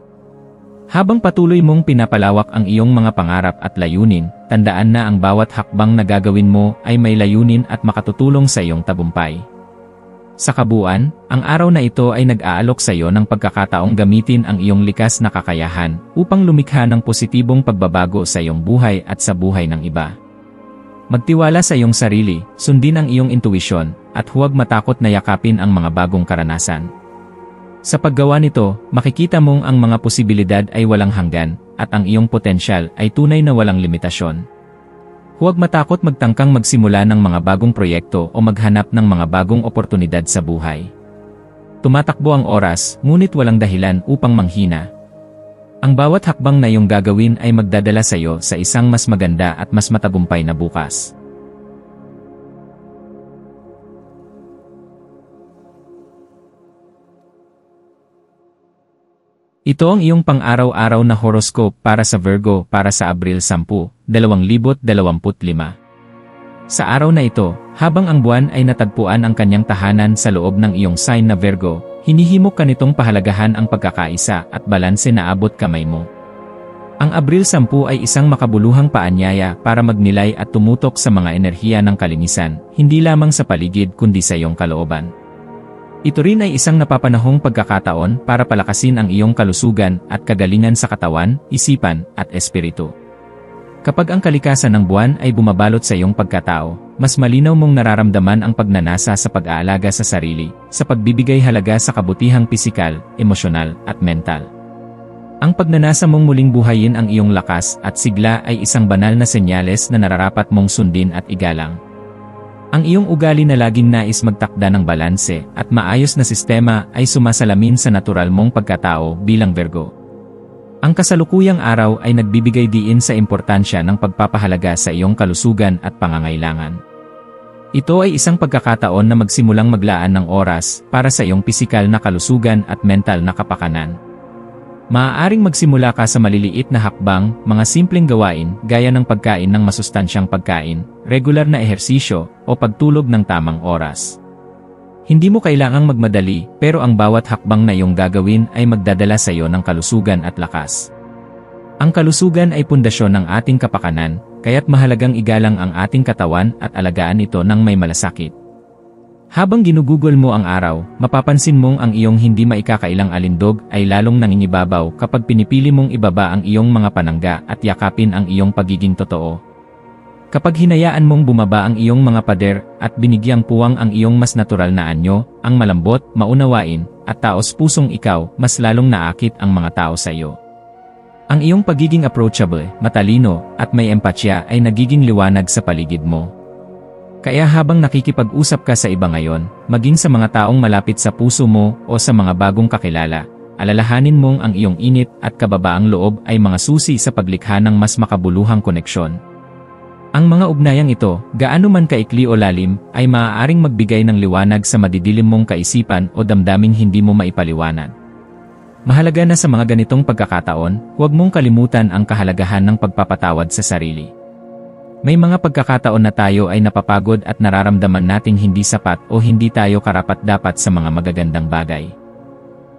Speaker 1: Habang patuloy mong pinapalawak ang iyong mga pangarap at layunin, tandaan na ang bawat hakbang na gagawin mo ay may layunin at makatutulong sa iyong tagumpay. Sa kabuuan, ang araw na ito ay nag-aalok sa iyo ng pagkakataong gamitin ang iyong likas na kakayahan upang lumikha ng positibong pagbabago sa iyong buhay at sa buhay ng iba. Magtiwala sa iyong sarili, sundin ang iyong intuisyon, at huwag matakot na yakapin ang mga bagong karanasan. Sa paggawa nito, makikita mong ang mga posibilidad ay walang hanggan, at ang iyong potensyal ay tunay na walang limitasyon. Huwag matakot magtangkang magsimula ng mga bagong proyekto o maghanap ng mga bagong oportunidad sa buhay. Tumatakbo ang oras, ngunit walang dahilan upang manghina. Ang bawat hakbang na iyong gagawin ay magdadala sa iyo sa isang mas maganda at mas matagumpay na bukas. Ito ang iyong pang-araw-araw na horoscope para sa Virgo para sa Abril 10, 2025. Sa araw na ito, habang ang buwan ay natagpuan ang kanyang tahanan sa loob ng iyong sign na Virgo, hinihimok ka nitong pahalagahan ang pagkakaisa at balanse na abot kamay mo. Ang Abril 10 ay isang makabuluhang paanyaya para magnilay at tumutok sa mga enerhiya ng kalinisan, hindi lamang sa paligid kundi sa iyong kalooban. Ito rin ay isang napapanahong pagkakataon para palakasin ang iyong kalusugan at kagalingan sa katawan, isipan, at espiritu. Kapag ang kalikasan ng buwan ay bumabalot sa iyong pagkatao, mas malinaw mong nararamdaman ang pagnanasa sa pag-aalaga sa sarili, sa pagbibigay halaga sa kabutihang pisikal, emosyonal, at mental. Ang pagnanasa mong muling buhayin ang iyong lakas at sigla ay isang banal na senyales na nararapat mong sundin at igalang. Ang iyong ugali na laging nais magtakda ng balanse at maayos na sistema ay sumasalamin sa natural mong pagkatao bilang Virgo. Ang kasalukuyang araw ay nagbibigay diin sa importansya ng pagpapahalaga sa iyong kalusugan at pangangailangan. Ito ay isang pagkakataon na magsimulang maglaan ng oras para sa iyong pisikal na kalusugan at mental na kapakanan. Maaaring magsimula ka sa maliliit na hakbang, mga simpleng gawain gaya ng pagkain ng masustansyang pagkain, regular na ehersisyo, o pagtulog ng tamang oras. Hindi mo kailangang magmadali, pero ang bawat hakbang na iyong gagawin ay magdadala sa iyo ng kalusugan at lakas. Ang kalusugan ay pundasyon ng ating kapakanan, kaya't mahalagang igalang ang ating katawan at alagaan ito ng may malasakit. Habang ginugugol mo ang araw, mapapansin mong ang iyong hindi maikakailang alindog ay lalong nangingibabaw kapag pinipili mong ibaba ang iyong mga panangga at yakapin ang iyong pagiging totoo. Kapag hinayaan mong bumaba ang iyong mga pader at binigyang puwang ang iyong mas natural na anyo, ang malambot, maunawain, at taos-pusong ikaw, mas lalong naakit ang mga tao sa iyo. Ang iyong pagiging approachable, matalino, at may empatya ay nagiging liwanag sa paligid mo. Kaya habang nakikipag-usap ka sa iba ngayon, maging sa mga taong malapit sa puso mo o sa mga bagong kakilala, alalahanin mong ang iyong init at kababaang loob ay mga susi sa paglikha ng mas makabuluhang koneksyon. Ang mga ugnayang ito, gaano man kaikli o lalim, ay maaaring magbigay ng liwanag sa madidilim mong kaisipan o damdaming hindi mo maipaliwanag. Mahalaga na sa mga ganitong pagkakataon, huwag mong kalimutan ang kahalagahan ng pagpapatawad sa sarili. May mga pagkakataon na tayo ay napapagod at nararamdaman nating hindi sapat o hindi tayo karapat-dapat sa mga magagandang bagay.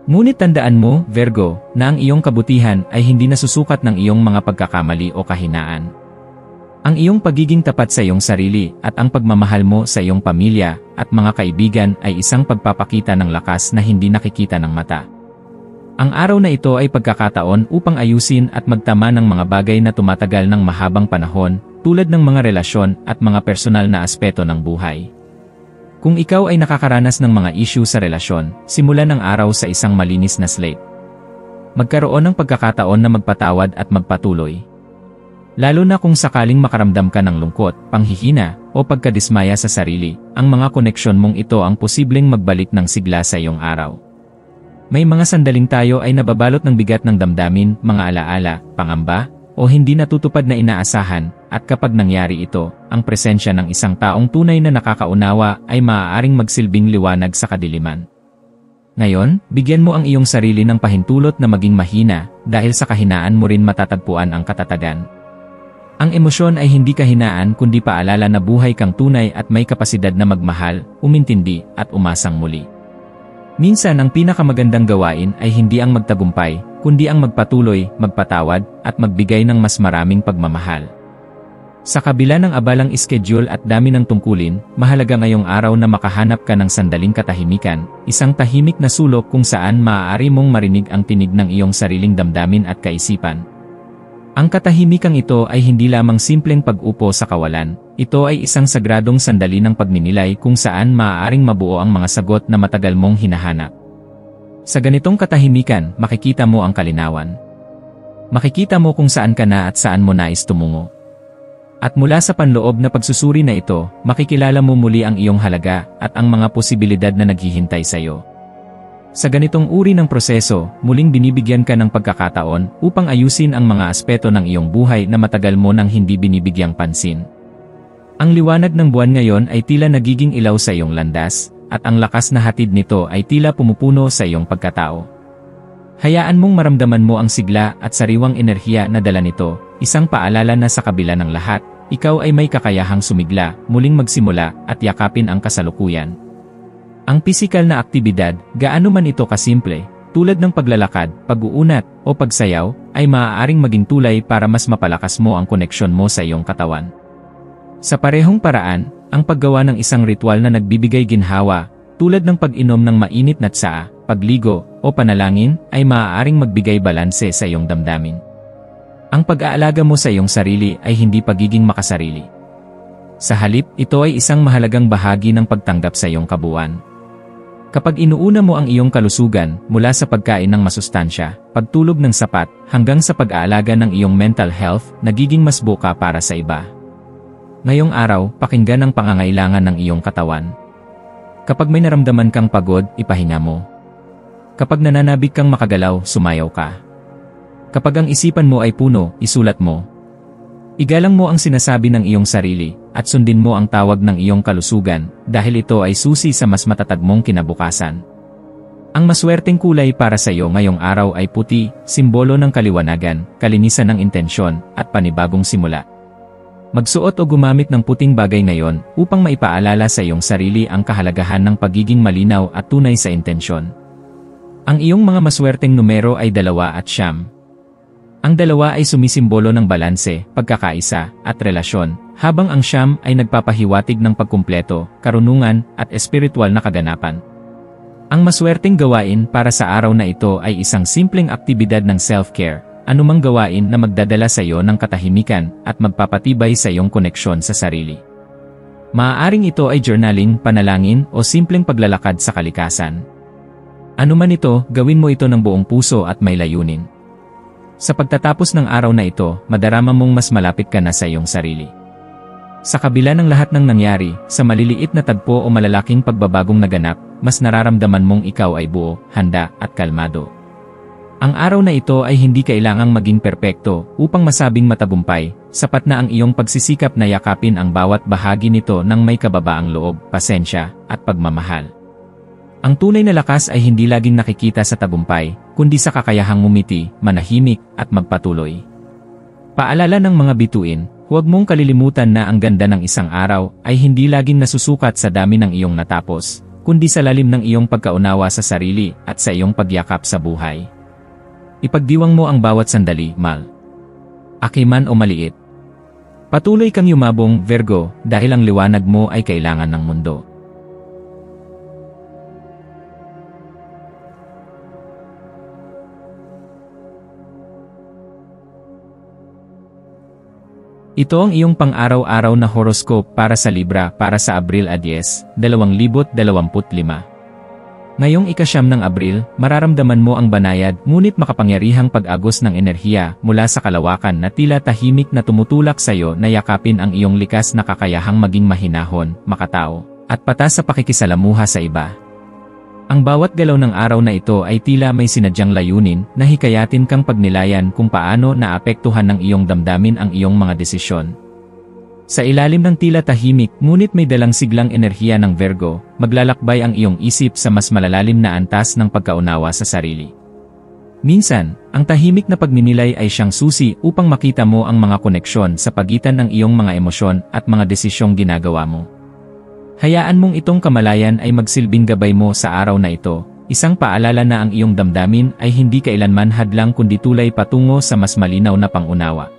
Speaker 1: Ngunit tandaan mo, Virgo, na ang iyong kabutihan ay hindi nasusukat ng iyong mga pagkakamali o kahinaan. Ang iyong pagiging tapat sa iyong sarili at ang pagmamahal mo sa iyong pamilya at mga kaibigan ay isang pagpapakita ng lakas na hindi nakikita ng mata. Ang araw na ito ay pagkakataon upang ayusin at magtama ng mga bagay na tumatagal ng mahabang panahon, tulad ng mga relasyon at mga personal na aspeto ng buhay. Kung ikaw ay nakakaranas ng mga issue sa relasyon, simulan ang araw sa isang malinis na slate. Magkaroon ng pagkakataon na magpatawad at magpatuloy. Lalo na kung sakaling makaramdam ka ng lungkot, panghihina, o pagkadismaya sa sarili, ang mga koneksyon mong ito ang posibleng magbalik ng sigla sa iyong araw. May mga sandaling tayo ay nababalot ng bigat ng damdamin, mga alaala, pangamba, o hindi natutupad na inaasahan, at kapag nangyari ito, ang presensya ng isang taong tunay na nakakaunawa ay maaaring magsilbing liwanag sa kadiliman. Ngayon, bigyan mo ang iyong sarili ng pahintulot na maging mahina, dahil sa kahinaan mo rin matatagpuan ang katatagan. Ang emosyon ay hindi kahinaan kundi paalala na buhay kang tunay at may kapasidad na magmahal, umintindi, at umasang muli. Minsan ang pinakamagandang gawain ay hindi ang magtagumpay, kundi ang magpatuloy, magpatawad, at magbigay ng mas maraming pagmamahal. Sa kabila ng abalang schedule at dami ng tungkulin, mahalaga ngayong araw na makahanap ka ng sandaling katahimikan, isang tahimik na sulok kung saan maaari mong marinig ang tinig ng iyong sariling damdamin at kaisipan. Ang katahimikang ito ay hindi lamang simpleng pag-upo sa kawalan, ito ay isang sagradong sandali ng pagninilay kung saan maaaring mabuo ang mga sagot na matagal mong hinahanap. Sa ganitong katahimikan, makikita mo ang kalinawan. Makikita mo kung saan ka na at saan mo nais tumungo. At mula sa panloob na pagsusuri na ito, makikilala mo muli ang iyong halaga at ang mga posibilidad na naghihintay sa iyo. Sa ganitong uri ng proseso, muling binibigyan ka ng pagkakataon upang ayusin ang mga aspeto ng iyong buhay na matagal mo nang hindi binibigyang pansin. Ang liwanag ng buwan ngayon ay tila nagiging ilaw sa iyong landas, at ang lakas na hatid nito ay tila pumupuno sa iyong pagkatao. Hayaan mong maramdaman mo ang sigla at sariwang enerhiya na dala nito, isang paalala na sa kabila ng lahat, ikaw ay may kakayahang sumigla, muling magsimula, at yakapin ang kasalukuyan. Ang pisikal na aktibidad, gaano man ito kasimple, tulad ng paglalakad, pag-uunat, o pagsayaw, ay maaaring maging tulay para mas mapalakas mo ang koneksyon mo sa iyong katawan. Sa parehong paraan, ang paggawa ng isang ritual na nagbibigay ginhawa, tulad ng pag-inom ng mainit na tsaa, pagligo, o panalangin, ay maaaring magbigay balanse sa iyong damdamin. Ang pag-aalaga mo sa iyong sarili ay hindi pagiging makasarili. Sa halip, ito ay isang mahalagang bahagi ng pagtanggap sa iyong kabuuan. Kapag inuuna mo ang iyong kalusugan, mula sa pagkain ng masustansya, pagtulog ng sapat, hanggang sa pag-aalaga ng iyong mental health, nagiging mas buka para sa iba. Ngayong araw, pakinggan ang pangangailangan ng iyong katawan. Kapag may naramdaman kang pagod, ipahinga mo. Kapag nananabik kang makagalaw, sumayaw ka. Kapag ang isipan mo ay puno, isulat mo. Igalang mo ang sinasabi ng iyong sarili, at sundin mo ang tawag ng iyong kalusugan, dahil ito ay susi sa mas matatag mong kinabukasan. Ang maswerteng kulay para sa iyo ngayong araw ay puti, simbolo ng kaliwanagan, kalinisan ng intensyon, at panibagong simula. Magsuot o gumamit ng puting bagay ngayon upang maipaalala sa iyong sarili ang kahalagahan ng pagiging malinaw at tunay sa intensyon. Ang iyong mga maswerteng numero ay 2 at 9. Ang 2 ay sumisimbolo ng balanse, pagkakaisa, at relasyon, habang ang 9 ay nagpapahiwatig ng pagkumpleto, karunungan, at espiritual na kaganapan. Ang maswerteng gawain para sa araw na ito ay isang simpleng aktibidad ng self-care, anumang gawain na magdadala sa iyo ng katahimikan at magpapatibay sa iyong koneksyon sa sarili. Maaaring ito ay journaling, panalangin, o simpleng paglalakad sa kalikasan. Ano man ito, gawin mo ito ng buong puso at may layunin. Sa pagtatapos ng araw na ito, madarama mong mas malapit ka na sa iyong sarili. Sa kabila ng lahat ng nangyari, sa maliliit na tagpo o malalaking pagbabagong naganap, mas nararamdaman mong ikaw ay buo, handa, at kalmado. Ang araw na ito ay hindi kailangang maging perpekto upang masabing matagumpay, sapat na ang iyong pagsisikap na yakapin ang bawat bahagi nito ng may kababaang loob, pasensya, at pagmamahal. Ang tunay na lakas ay hindi laging nakikita sa tagumpay, kundi sa kakayahang ngumiti, manahimik, at magpatuloy. Paalala ng mga bituin, huwag mong kalilimutan na ang ganda ng isang araw ay hindi laging nasusukat sa dami ng iyong natapos, kundi sa lalim ng iyong pagkaunawa sa sarili at sa iyong pagyakap sa buhay. Ipagdiwang mo ang bawat sandali, malaki man o maliit. Patuloy kang yumabong, Virgo, dahil ang liwanag mo ay kailangan ng mundo. Ito ang iyong pang-araw-araw na horoscope para sa Libra para sa Abril 10, 2025. Ngayong ika-9 ng Abril, mararamdaman mo ang banayad ngunit makapangyarihang pag-agos ng enerhiya mula sa kalawakan na tila tahimik na tumutulak sa iyo na yakapin ang iyong likas na kakayahang maging mahinahon, makatao, at patas sa pakikisalamuha sa iba. Ang bawat galaw ng araw na ito ay tila may sinadyang layunin na hikayatin kang pagnilayan kung paano naapektuhan ng iyong damdamin ang iyong mga desisyon. Sa ilalim ng tila tahimik ngunit may dalang siglang enerhiya ng Virgo, maglalakbay ang iyong isip sa mas malalalim na antas ng pagkaunawa sa sarili. Minsan, ang tahimik na pagninilay ay siyang susi upang makita mo ang mga koneksyon sa pagitan ng iyong mga emosyon at mga desisyong ginagawa mo. Hayaan mong itong kamalayan ay magsilbing gabay mo sa araw na ito, isang paalala na ang iyong damdamin ay hindi kailanman hadlang kundi tulay patungo sa mas malinaw na pangunawa.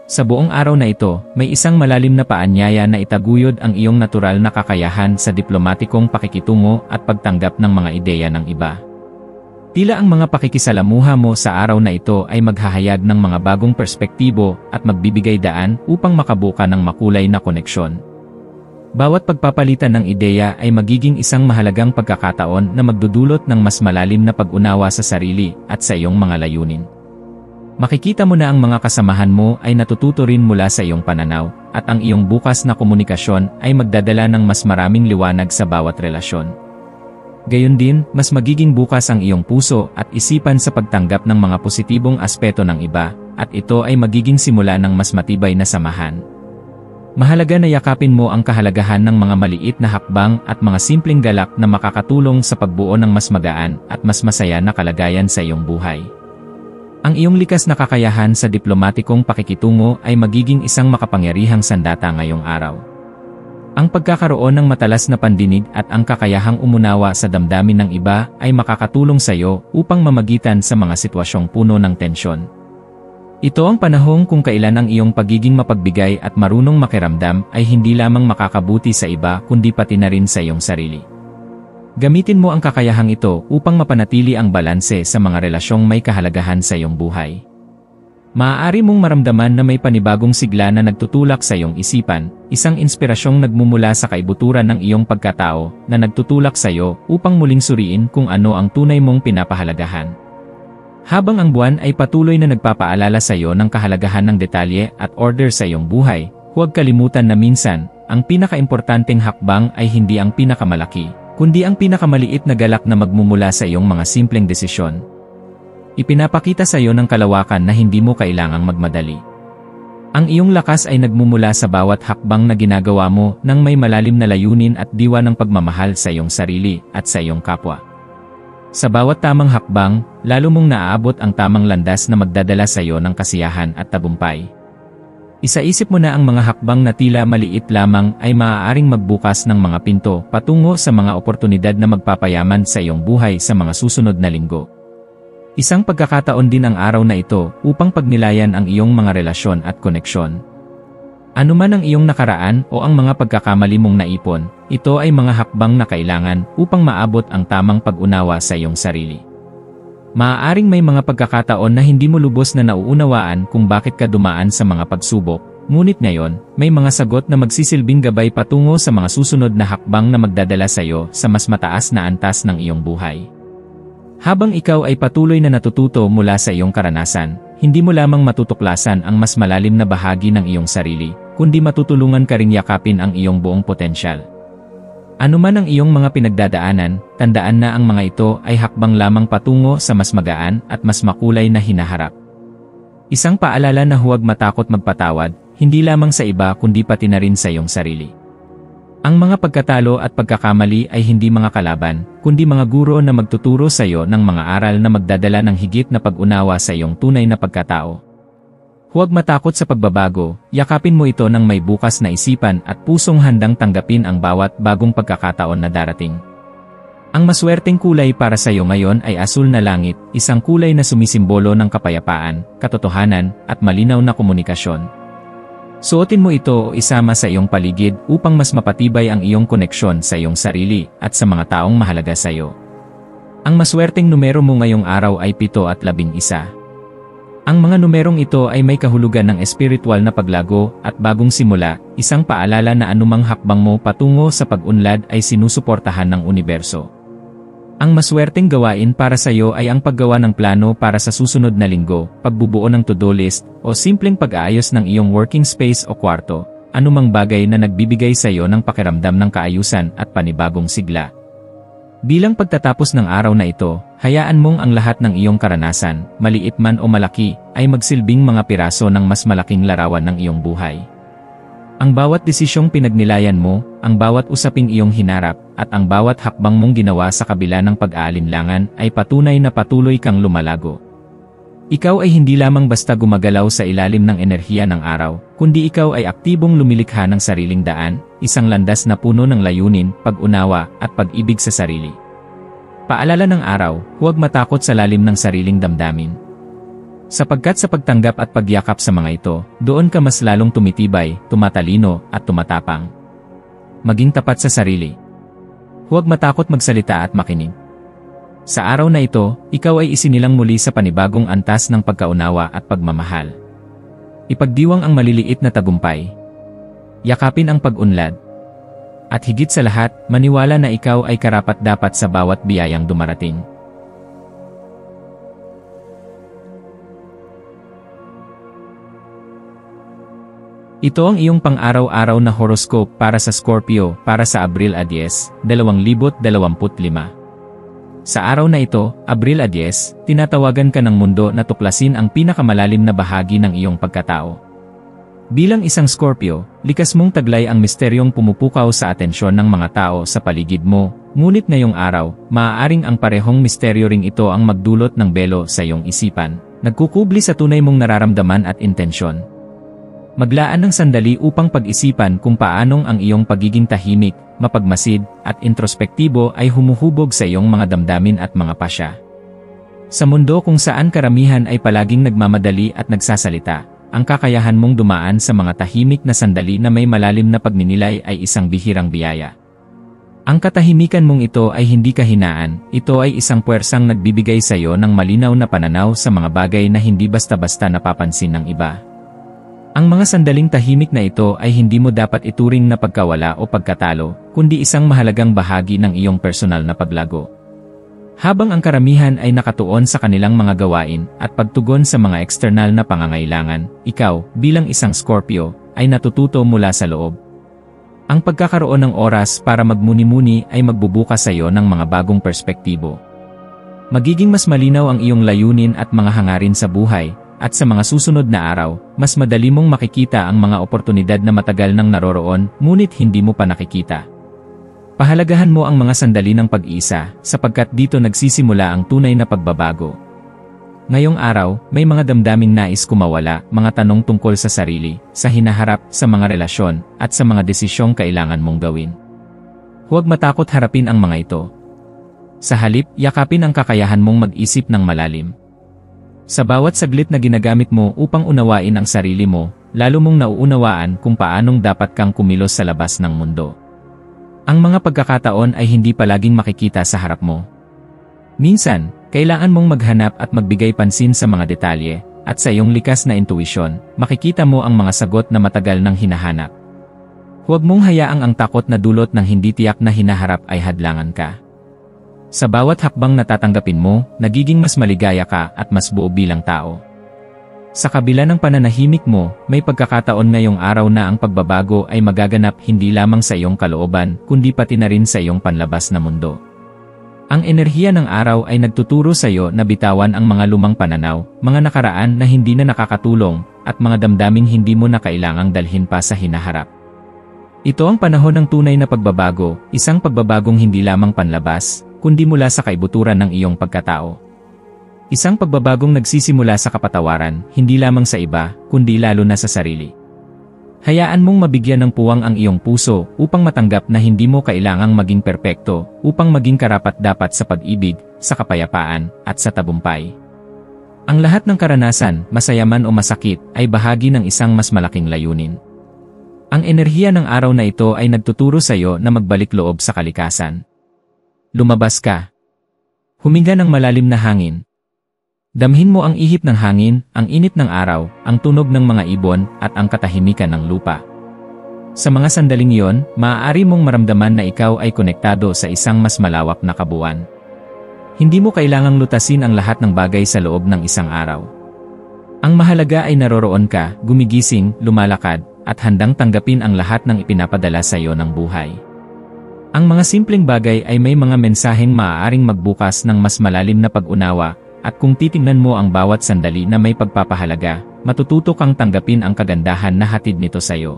Speaker 1: Sa buong araw na ito, may isang malalim na paanyaya na itaguyod ang iyong natural na kakayahan sa diplomatikong pakikitungo at pagtanggap ng mga ideya ng iba. Tila ang mga pakikisalamuha mo sa araw na ito ay maghahayag ng mga bagong perspektibo at magbibigay daan upang makabuka ng makulay na koneksyon. Bawat pagpapalitan ng ideya ay magiging isang mahalagang pagkakataon na magdudulot ng mas malalim na pag-unawa sa sarili at sa iyong mga layunin. Makikita mo na ang mga kasamahan mo ay natututo rin mula sa iyong pananaw, at ang iyong bukas na komunikasyon ay magdadala ng mas maraming liwanag sa bawat relasyon. Gayon din, mas magiging bukas ang iyong puso at isipan sa pagtanggap ng mga positibong aspeto ng iba, at ito ay magiging simula ng mas matibay na samahan. Mahalaga na yakapin mo ang kahalagahan ng mga maliit na hakbang at mga simpleng galak na makakatulong sa pagbuo ng mas magaan at mas masaya na kalagayan sa iyong buhay. Ang iyong likas na kakayahan sa diplomatikong pakikitungo ay magiging isang makapangyarihang sandata ngayong araw. Ang pagkakaroon ng matalas na pandinig at ang kakayahang umunawa sa damdamin ng iba ay makakatulong sa iyo upang mamagitan sa mga sitwasyong puno ng tensyon. Ito ang panahon kung kailan ang iyong pagiging mapagbigay at marunong makiramdam ay hindi lamang makakabuti sa iba kundi pati na rin sa iyong sarili. Gamitin mo ang kakayahang ito upang mapanatili ang balanse sa mga relasyong may kahalagahan sa iyong buhay. Maaari mong maramdaman na may panibagong sigla na nagtutulak sa iyong isipan, isang inspirasyong nagmumula sa kaibuturan ng iyong pagkatao na nagtutulak sa iyo upang muling suriin kung ano ang tunay mong pinapahalagahan. Habang ang buwan ay patuloy na nagpapaalala sa iyo ng kahalagahan ng detalye at order sa iyong buhay, huwag kalimutan na minsan, ang pinakaimportanteng hakbang ay hindi ang pinakamalaki, kundi ang pinakamaliit na galak na magmumula sa iyong mga simpleng desisyon. Ipinapakita sa iyo ng kalawakan na hindi mo kailangang magmadali. Ang iyong lakas ay nagmumula sa bawat hakbang na ginagawa mo nang may malalim na layunin at diwa ng pagmamahal sa iyong sarili at sa iyong kapwa. Sa bawat tamang hakbang, lalo mong naaabot ang tamang landas na magdadala sa iyo ng kasiyahan at tagumpay. Isaisip mo na ang mga hakbang na tila maliit lamang ay maaaring magbukas ng mga pinto patungo sa mga oportunidad na magpapayaman sa iyong buhay sa mga susunod na linggo. Isang pagkakataon din ang araw na ito upang pagnilayan ang iyong mga relasyon at koneksyon. Ano man ang iyong nakaraan o ang mga pagkakamali mong naipon, ito ay mga hakbang na kailangan upang maabot ang tamang pag-unawa sa iyong sarili. Maaaring may mga pagkakataon na hindi mo lubos na nauunawaan kung bakit ka dumaan sa mga pagsubok, ngunit ngayon, may mga sagot na magsisilbing gabay patungo sa mga susunod na hakbang na magdadala sa iyo sa mas mataas na antas ng iyong buhay. Habang ikaw ay patuloy na natututo mula sa iyong karanasan, hindi mo lamang matutuklasan ang mas malalim na bahagi ng iyong sarili, kundi matutulungan ka ring yakapin ang iyong buong potensyal. Ano man ang iyong mga pinagdadaanan, tandaan na ang mga ito ay hakbang lamang patungo sa mas magaan at mas makulay na hinaharap. Isang paalala na huwag matakot magpatawad, hindi lamang sa iba kundi pati na rin sa iyong sarili. Ang mga pagkatalo at pagkakamali ay hindi mga kalaban, kundi mga guro na magtuturo sa iyo ng mga aral na magdadala ng higit na pag-unawa sa iyong tunay na pagkatao. Huwag matakot sa pagbabago, yakapin mo ito ng may bukas na isipan at pusong handang tanggapin ang bawat bagong pagkakataon na darating. Ang maswerteng kulay para sa iyo ngayon ay asul na langit, isang kulay na sumisimbolo ng kapayapaan, katotohanan, at malinaw na komunikasyon. Suotin mo ito o isama sa iyong paligid upang mas mapatibay ang iyong koneksyon sa iyong sarili at sa mga taong mahalaga sa iyo. Ang maswerteng numero mo ngayong araw ay 7 at 11. Ang mga numerong ito ay may kahulugan ng espiritual na paglago at bagong simula, isang paalala na anumang hakbang mo patungo sa pag-unlad ay sinusuportahan ng universo. Ang maswerteng gawain para sa iyo ay ang paggawa ng plano para sa susunod na linggo, pagbubuo ng to-do list, o simpleng pag-aayos ng iyong working space o kwarto, anumang bagay na nagbibigay sa iyo ng pakiramdam ng kaayusan at panibagong sigla. Bilang pagtatapos ng araw na ito, hayaan mong ang lahat ng iyong karanasan, maliit man o malaki, ay magsilbing mga piraso ng mas malaking larawan ng iyong buhay. Ang bawat desisyong pinagnilayan mo, ang bawat usaping iyong hinarap, at ang bawat hakbang mong ginawa sa kabila ng pag-aalinlangan ay patunay na patuloy kang lumalago. Ikaw ay hindi lamang basta gumagalaw sa ilalim ng enerhiya ng araw, kundi ikaw ay aktibong lumilikha ng sariling daan, isang landas na puno ng layunin, pag-unawa, at pag-ibig sa sarili. Paalala ng araw, huwag matakot sa lalim ng sariling damdamin. Sapagkat sa pagtanggap at pagyakap sa mga ito, doon ka mas lalong tumitibay, tumatalino, at tumatapang. Maging tapat sa sarili. Huwag matakot magsalita at makinig. Sa araw na ito, ikaw ay isinilang muli sa panibagong antas ng pagkaunawa at pagmamahal. Ipagdiwang ang maliliit na tagumpay. Yakapin ang pag-unlad. At higit sa lahat, maniwala na ikaw ay karapat-dapat sa bawat biyayang dumarating. Ito ang iyong pang-araw-araw na horoscope para sa Scorpio para sa Abril 10, 2025. Sa araw na ito, Abril 10, tinatawagan ka ng mundo na tuklasin ang pinakamalalim na bahagi ng iyong pagkatao. Bilang isang Scorpio, likas mong taglay ang misteryong pumupukaw sa atensyon ng mga tao sa paligid mo, ngunit ngayong araw, maaaring ang parehong misteryo ring ito ang magdulot ng belo sa iyong isipan, nagkukubli sa tunay mong nararamdaman at intensyon. Maglaan ng sandali upang pag-isipan kung paanong ang iyong pagiging tahimik, mapagmasid, at introspektibo ay humuhubog sa iyong mga damdamin at mga pasya. Sa mundo kung saan karamihan ay palaging nagmamadali at nagsasalita, ang kakayahan mong dumaan sa mga tahimik na sandali na may malalim na pagninilay ay isang bihirang biyaya. Ang katahimikan mong ito ay hindi kahinaan, ito ay isang puwersang nagbibigay sa iyo ng malinaw na pananaw sa mga bagay na hindi basta-basta napapansin ng iba. Ang mga sandaling tahimik na ito ay hindi mo dapat ituring na pagkawala o pagkatalo, kundi isang mahalagang bahagi ng iyong personal na paglago. Habang ang karamihan ay nakatuon sa kanilang mga gawain at pagtugon sa mga eksternal na pangangailangan, ikaw, bilang isang Scorpio, ay natututo mula sa loob. Ang pagkakaroon ng oras para magmuni-muni ay magbubukas sa iyo ng mga bagong perspektibo. Magiging mas malinaw ang iyong layunin at mga hangarin sa buhay, at sa mga susunod na araw, mas madali mong makikita ang mga oportunidad na matagal nang naroroon, ngunit hindi mo pa nakikita. Pahalagahan mo ang mga sandali ng pag-iisa, sapagkat dito nagsisimula ang tunay na pagbabago. Ngayong araw, may mga damdaming nais kumawala, mga tanong tungkol sa sarili, sa hinaharap, sa mga relasyon, at sa mga desisyong kailangan mong gawin. Huwag matakot harapin ang mga ito. Sa halip, yakapin ang kakayahan mong mag-isip ng malalim. Sa bawat saglit na ginagamit mo upang unawain ang sarili mo, lalo mong nauunawaan kung paanong dapat kang kumilos sa labas ng mundo. Ang mga pagkakataon ay hindi palaging makikita sa harap mo. Minsan, kailangan mong maghanap at magbigay pansin sa mga detalye, at sa iyong likas na intuisyon, makikita mo ang mga sagot na matagal nang hinahanap. Huwag mong hayaang ang takot na dulot ng hindi tiyak na hinaharap ay hadlangan ka. Sa bawat hakbang na tatanggapin mo, nagiging mas maligaya ka at mas buo bilang tao. Sa kabila ng pananahimik mo, may pagkakataon ngayong araw na ang pagbabago ay magaganap hindi lamang sa iyong kalooban, kundi pati na rin sa iyong panlabas na mundo. Ang enerhiya ng araw ay nagtuturo sa iyo na bitawan ang mga lumang pananaw, mga nakaraan na hindi na nakakatulong, at mga damdaming hindi mo na kailangang dalhin pa sa hinaharap. Ito ang panahon ng tunay na pagbabago, isang pagbabagong hindi lamang panlabas, kundi mula sa kaibuturan ng iyong pagkatao. Isang pagbabagong nagsisimula sa kapatawaran, hindi lamang sa iba, kundi lalo na sa sarili. Hayaan mong mabigyan ng puwang ang iyong puso upang matanggap na hindi mo kailangang maging perpekto, upang maging karapat-dapat sa pag-ibig, sa kapayapaan, at sa tagumpay. Ang lahat ng karanasan, masaya man o masakit, ay bahagi ng isang mas malaking layunin. Ang enerhiya ng araw na ito ay nagtuturo sa iyo na magbalik loob sa kalikasan. Lumabas ka. Huminga ng malalim na hangin. Damhin mo ang ihip ng hangin, ang init ng araw, ang tunog ng mga ibon, at ang katahimikan ng lupa. Sa mga sandaling iyon, maaari mong maramdaman na ikaw ay konektado sa isang mas malawak na kabuuan. Hindi mo kailangang lutasin ang lahat ng bagay sa loob ng isang araw. Ang mahalaga ay naroroon ka, gumigising, lumalakad, at handang tanggapin ang lahat ng ipinapadala sa iyo ng buhay. Ang mga simpleng bagay ay may mga mensaheng maaaring magbukas ng mas malalim na pag-unawa, at kung titingnan mo ang bawat sandali na may pagpapahalaga, matututo kang tanggapin ang kagandahan na hatid nito sa iyo.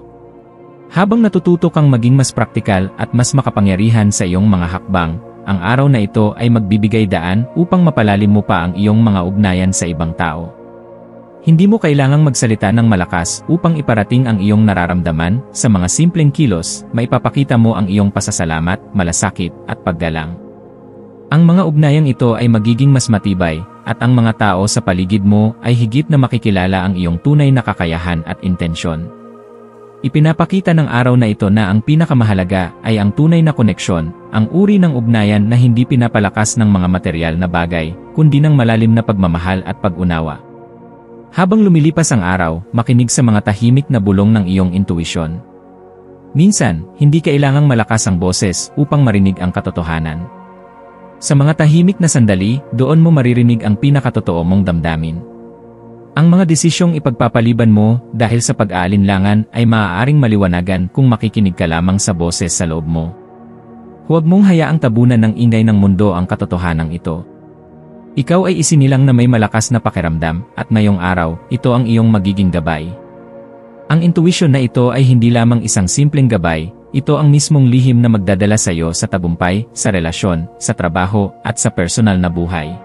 Speaker 1: Habang natututo kang maging mas praktikal at mas makapangyarihan sa iyong mga hakbang, ang araw na ito ay magbibigay daan upang mapalalim mo pa ang iyong mga ugnayan sa ibang tao. Hindi mo kailangang magsalita ng malakas upang iparating ang iyong nararamdaman. Sa mga simpleng kilos, maipapakita mo ang iyong pasasalamat, malasakit, at paggalang. Ang mga ugnayang ito ay magiging mas matibay, at ang mga tao sa paligid mo ay higit na makikilala ang iyong tunay na kakayahan at intensyon. Ipinapakita ng araw na ito na ang pinakamahalaga ay ang tunay na koneksyon, ang uri ng ugnayan na hindi pinapalakas ng mga material na bagay, kundi ng malalim na pagmamahal at pag-unawa. Habang lumilipas ang araw, makinig sa mga tahimik na bulong ng iyong intuisyon. Minsan, hindi kailangang malakas ang boses upang marinig ang katotohanan. Sa mga tahimik na sandali, doon mo maririnig ang pinakatotoo mong damdamin. Ang mga desisyong ipagpapaliban mo dahil sa pag-aalinlangan ay maaaring maliwanagan kung makikinig ka lamang sa boses sa loob mo. Huwag mong hayaang tabunan ng ingay ng mundo ang katotohanan ito. Ikaw ay isinilang na may malakas na pakiramdam, at ngayong araw, ito ang iyong magiging gabay. Ang intuition na ito ay hindi lamang isang simpleng gabay, ito ang mismong lihim na magdadala sa iyo sa tagumpay, sa relasyon, sa trabaho, at sa personal na buhay.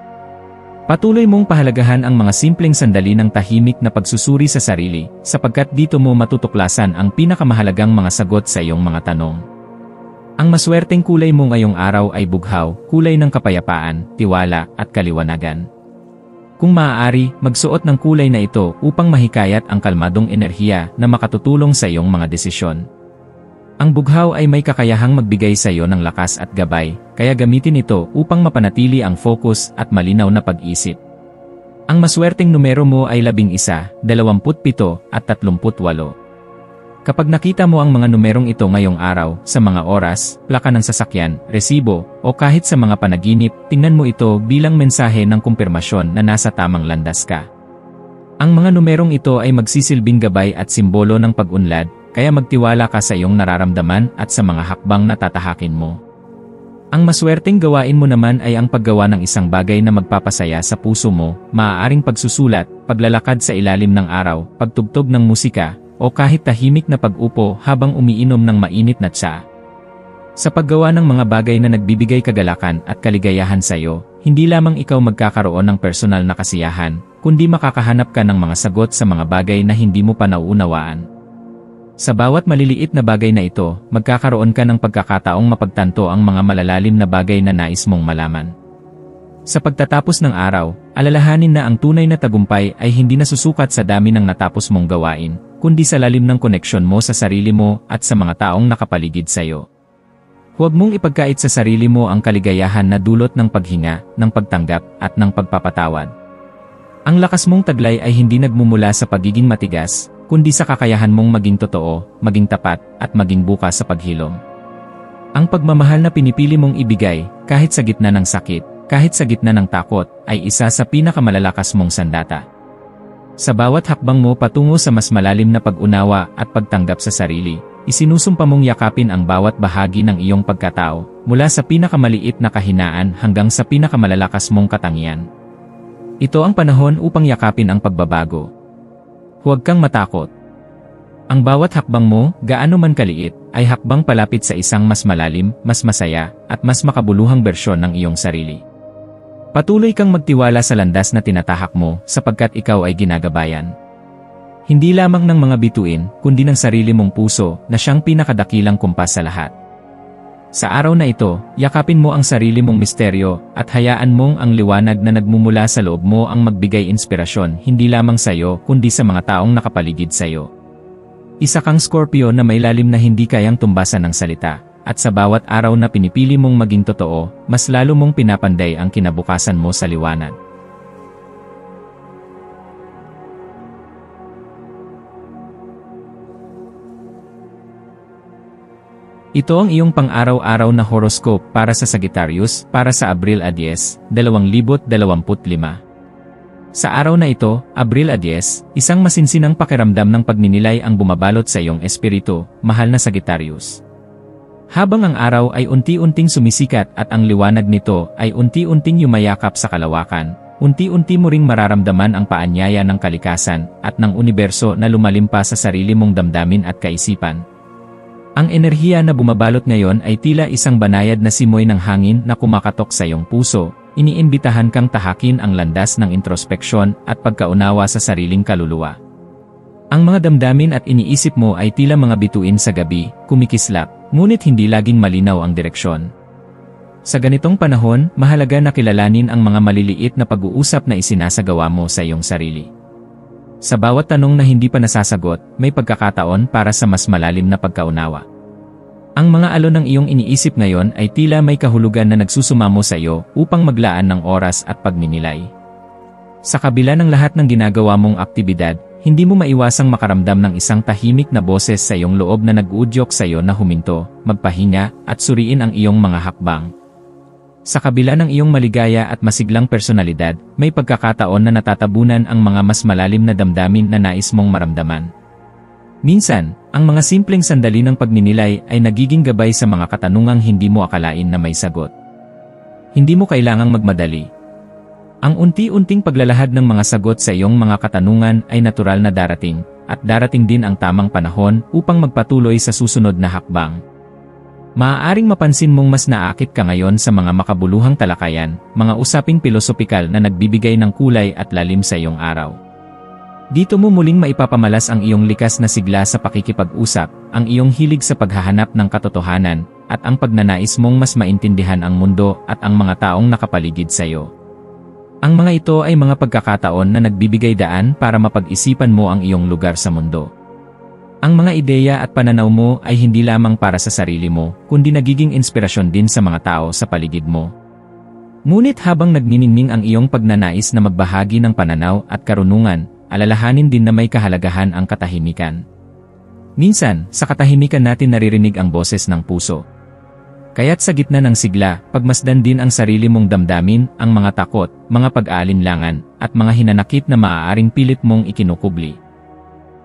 Speaker 1: Patuloy mong pahalagahan ang mga simpleng sandali ng tahimik na pagsusuri sa sarili, sapagkat dito mo matutuklasan ang pinakamahalagang mga sagot sa iyong mga tanong. Ang maswerteng kulay mo ngayong araw ay bughaw, kulay ng kapayapaan, tiwala, at kaliwanagan. Kung maaari, magsuot ng kulay na ito upang mahikayat ang kalmadong enerhiya na makatutulong sa iyong mga desisyon. Ang bughaw ay may kakayahang magbigay sa iyo ng lakas at gabay, kaya gamitin ito upang mapanatili ang focus at malinaw na pag-isip. Ang maswerteng numero mo ay 11, 27, at 38. Kapag nakita mo ang mga numerong ito ngayong araw, sa mga oras, plaka ng sasakyan, resibo, o kahit sa mga panaginip, tingnan mo ito bilang mensahe ng kumpirmasyon na nasa tamang landas ka. Ang mga numerong ito ay magsisilbing gabay at simbolo ng pag-unlad, kaya magtiwala ka sa iyong nararamdaman at sa mga hakbang na tatahakin mo. Ang maswerteng gawain mo naman ay ang paggawa ng isang bagay na magpapasaya sa puso mo, maaaring pagsusulat, paglalakad sa ilalim ng araw, pagtugtog ng musika, o kahit tahimik na pag-upo habang umiinom ng mainit na tsa. Sa paggawa ng mga bagay na nagbibigay kagalakan at kaligayahan sa iyo, hindi lamang ikaw magkakaroon ng personal na kasiyahan, kundi makakahanap ka ng mga sagot sa mga bagay na hindi mo pa nauunawaan. Sa bawat maliliit na bagay na ito, magkakaroon ka ng pagkakataong mapagtanto ang mga malalalim na bagay na nais mong malaman. Sa pagtatapos ng araw, alalahanin na ang tunay na tagumpay ay hindi nasusukat sa dami ng natapos mong gawain, kundi sa lalim ng koneksyon mo sa sarili mo at sa mga taong nakapaligid sa iyo. Huwag mong ipagkait sa sarili mo ang kaligayahan na dulot ng paghinga, ng pagtanggap, at ng pagpapatawad. Ang lakas mong taglay ay hindi nagmumula sa pagiging matigas, kundi sa kakayahan mong maging totoo, maging tapat, at maging bukas sa paghilom. Ang pagmamahal na pinipili mong ibigay, kahit sa gitna ng sakit, kahit sa gitna ng takot, ay isa sa pinakamalalakas mong sandata. Sa bawat hakbang mo patungo sa mas malalim na pag-unawa at pagtanggap sa sarili, isinusumpa mong yakapin ang bawat bahagi ng iyong pagkatao, mula sa pinakamaliit na kahinaan hanggang sa pinakamalalakas mong katangian. Ito ang panahon upang yakapin ang pagbabago. Huwag kang matakot. Ang bawat hakbang mo, gaano man kaliit, ay hakbang palapit sa isang mas malalim, mas masaya, at mas makabuluhang bersyon ng iyong sarili. Patuloy kang magtiwala sa landas na tinatahak mo sapagkat ikaw ay ginagabayan. Hindi lamang ng mga bituin, kundi ng sarili mong puso na siyang pinakadakilang kumpas sa lahat. Sa araw na ito, yakapin mo ang sarili mong misteryo at hayaan mong ang liwanag na nagmumula sa loob mo ang magbigay inspirasyon hindi lamang sa iyo kundi sa mga taong nakapaligid sa iyo. Isa kang Scorpio na may lalim na hindi kayang tumbasan ng salita. At sa bawat araw na pinipili mong maging totoo, mas lalo mong pinapanday ang kinabukasan mo sa liwanag. Ito ang iyong pang-araw-araw na horoscope para sa Sagittarius para sa Abril 10, 2025. Sa araw na ito, Abril 10, isang masinsinang pakiramdam ng pagninilay ang bumabalot sa iyong espiritu, mahal na Sagittarius. Habang ang araw ay unti-unting sumisikat at ang liwanag nito ay unti-unting yumayakap sa kalawakan, unti-unti mo ring mararamdaman ang paanyaya ng kalikasan at ng universo na lumalim pa sa sarili mong damdamin at kaisipan. Ang enerhiya na bumabalot ngayon ay tila isang banayad na simoy ng hangin na kumakatok sa iyong puso, iniimbitahan kang tahakin ang landas ng introspeksyon at pagkaunawa sa sariling kaluluwa. Ang mga damdamin at iniisip mo ay tila mga bituin sa gabi, kumikislap, ngunit hindi laging malinaw ang direksyon. Sa ganitong panahon, mahalaga na kilalanin ang mga maliliit na pag-uusap na isinasagawa mo sa iyong sarili. Sa bawat tanong na hindi pa nasasagot, may pagkakataon para sa mas malalim na pagkaunawa. Ang mga alon ng iyong iniisip ngayon ay tila may kahulugan na nagsusumamo sa iyo upang maglaan ng oras at pagninilay. Sa kabila ng lahat ng ginagawa mong aktibidad, hindi mo maiwasang makaramdam ng isang tahimik na boses sa iyong loob na nag-uudyok sa iyo na huminto, magpahinga, at suriin ang iyong mga hakbang. Sa kabila ng iyong maligaya at masiglang personalidad, may pagkakataon na natatabunan ang mga mas malalim na damdamin na nais mong maramdaman. Minsan, ang mga simpleng sandali ng pagninilay ay nagiging gabay sa mga katanungang hindi mo akalain na may sagot. Hindi mo kailangang magmadali. Ang unti-unting paglalahad ng mga sagot sa iyong mga katanungan ay natural na darating, at darating din ang tamang panahon upang magpatuloy sa susunod na hakbang. Maaaring mapansin mong mas naakit ka ngayon sa mga makabuluhang talakayan, mga usaping pilosopikal na nagbibigay ng kulay at lalim sa iyong araw. Dito mo muling maipapamalas ang iyong likas na sigla sa pakikipag-usap, ang iyong hilig sa paghahanap ng katotohanan, at ang pagnanais mong mas maintindihan ang mundo at ang mga taong nakapaligid sa iyo. Ang mga ito ay mga pagkakataon na nagbibigay daan para mapag-isipan mo ang iyong lugar sa mundo. Ang mga ideya at pananaw mo ay hindi lamang para sa sarili mo, kundi nagiging inspirasyon din sa mga tao sa paligid mo. Ngunit habang nagniningning ang iyong pagnanais na magbahagi ng pananaw at karunungan, alalahanin din na may kahalagahan ang katahimikan. Minsan, sa katahimikan natin naririnig ang boses ng puso. Kaya't sa gitna ng sigla, pagmasdan din ang sarili mong damdamin, ang mga takot, mga pag-aalinlangan, at mga hinanakit na maaaring pilit mong ikinukubli.